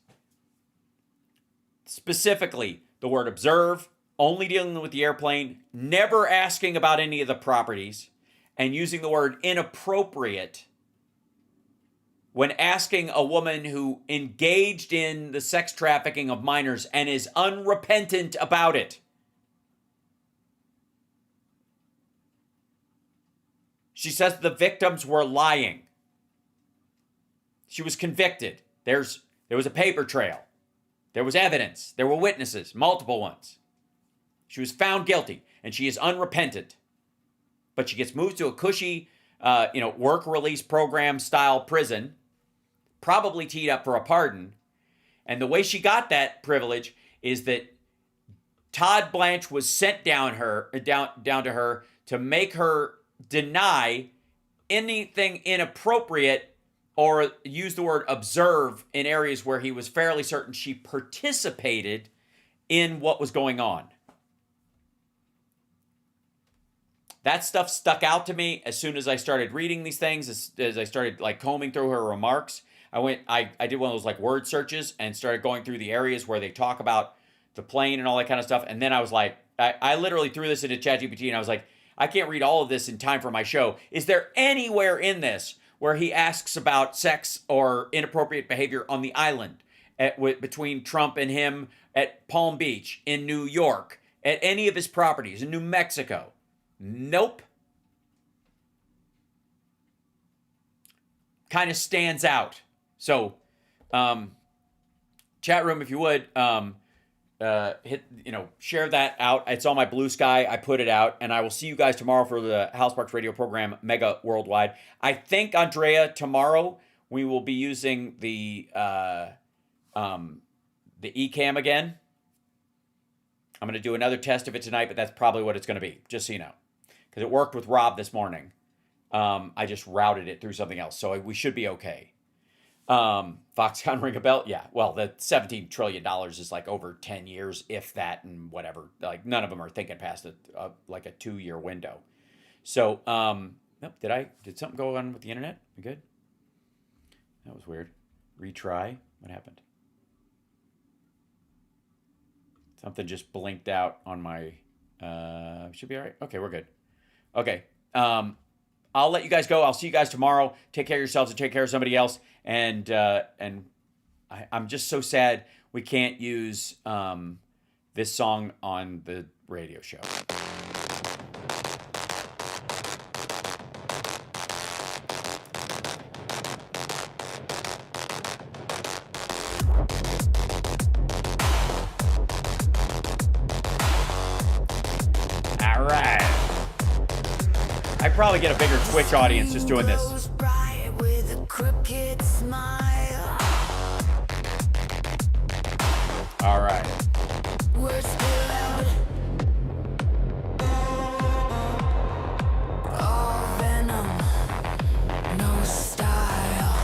Speaker 1: Specifically, the word observe, only dealing with the airplane, never asking about any of the properties, and using the word inappropriate when asking a woman who engaged in the sex trafficking of minors and is unrepentant about it. She says the victims were lying. She was convicted. There was a paper trail. There was evidence. There were witnesses, multiple ones. She was found guilty, and she is unrepentant. But she gets moved to a cushy, work release program style prison, probably teed up for a pardon. And the way she got that privilege is that Todd Blanche was sent down to her to make her deny anything inappropriate or use the word observe in areas where he was fairly certain she participated in what was going on. That stuff stuck out to me as soon as I started reading these things, as I started like combing through her remarks. I did one of those like word searches and started going through the areas where they talk about the plane and all that kind of stuff. And then I was like, I literally threw this into ChatGPT and I was like, I can't read all of this in time for my show. Is there anywhere in this where he asks about sex or inappropriate behavior on the island between Trump and him at Palm Beach, in New York, at any of his properties, in New Mexico? Nope. Kind of stands out. So, chat room, if you would, share that out. It's on my Blue Sky. I put it out, and I will see you guys tomorrow for the HAL Sparks radio program, Mega Worldwide. I think, Andrea, tomorrow we will be using the eCam again. I'm going to do another test of it tonight, but that's probably what it's going to be, just so you know. Because it worked with Rob this morning. I just routed it through something else, so we should be okay. Foxconn ring a bell? Yeah, well, the $17 trillion is like over 10 years, if that, and whatever. Like, none of them are thinking past like a 2-year window. So, nope, did something go on with the internet? We good? That was weird. Retry. What happened? Something just blinked out on my, should be all right. Okay, we're good. Okay. I'll let you guys go. I'll see you guys tomorrow. Take care of yourselves and take care of somebody else. And I'm just so sad we can't use this song on the radio show. All right. I'd probably get a bigger Twitch audience just doing this. All right.
Speaker 5: We're still out. All venom, no style.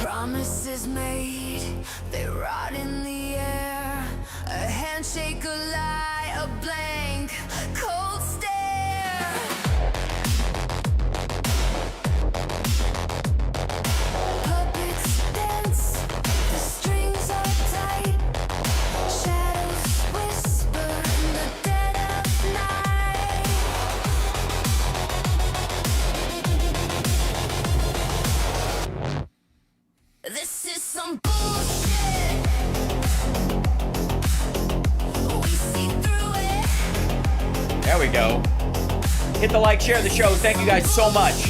Speaker 5: Promises made, they rot in the air. A handshake, a lie, a blank, cold stare. Puppets dance, the strings are tight. Shadows whisper in the dead of night. This is some bullshit. We see through it.
Speaker 1: There we go. Hit the like, share the show. Thank you guys so much.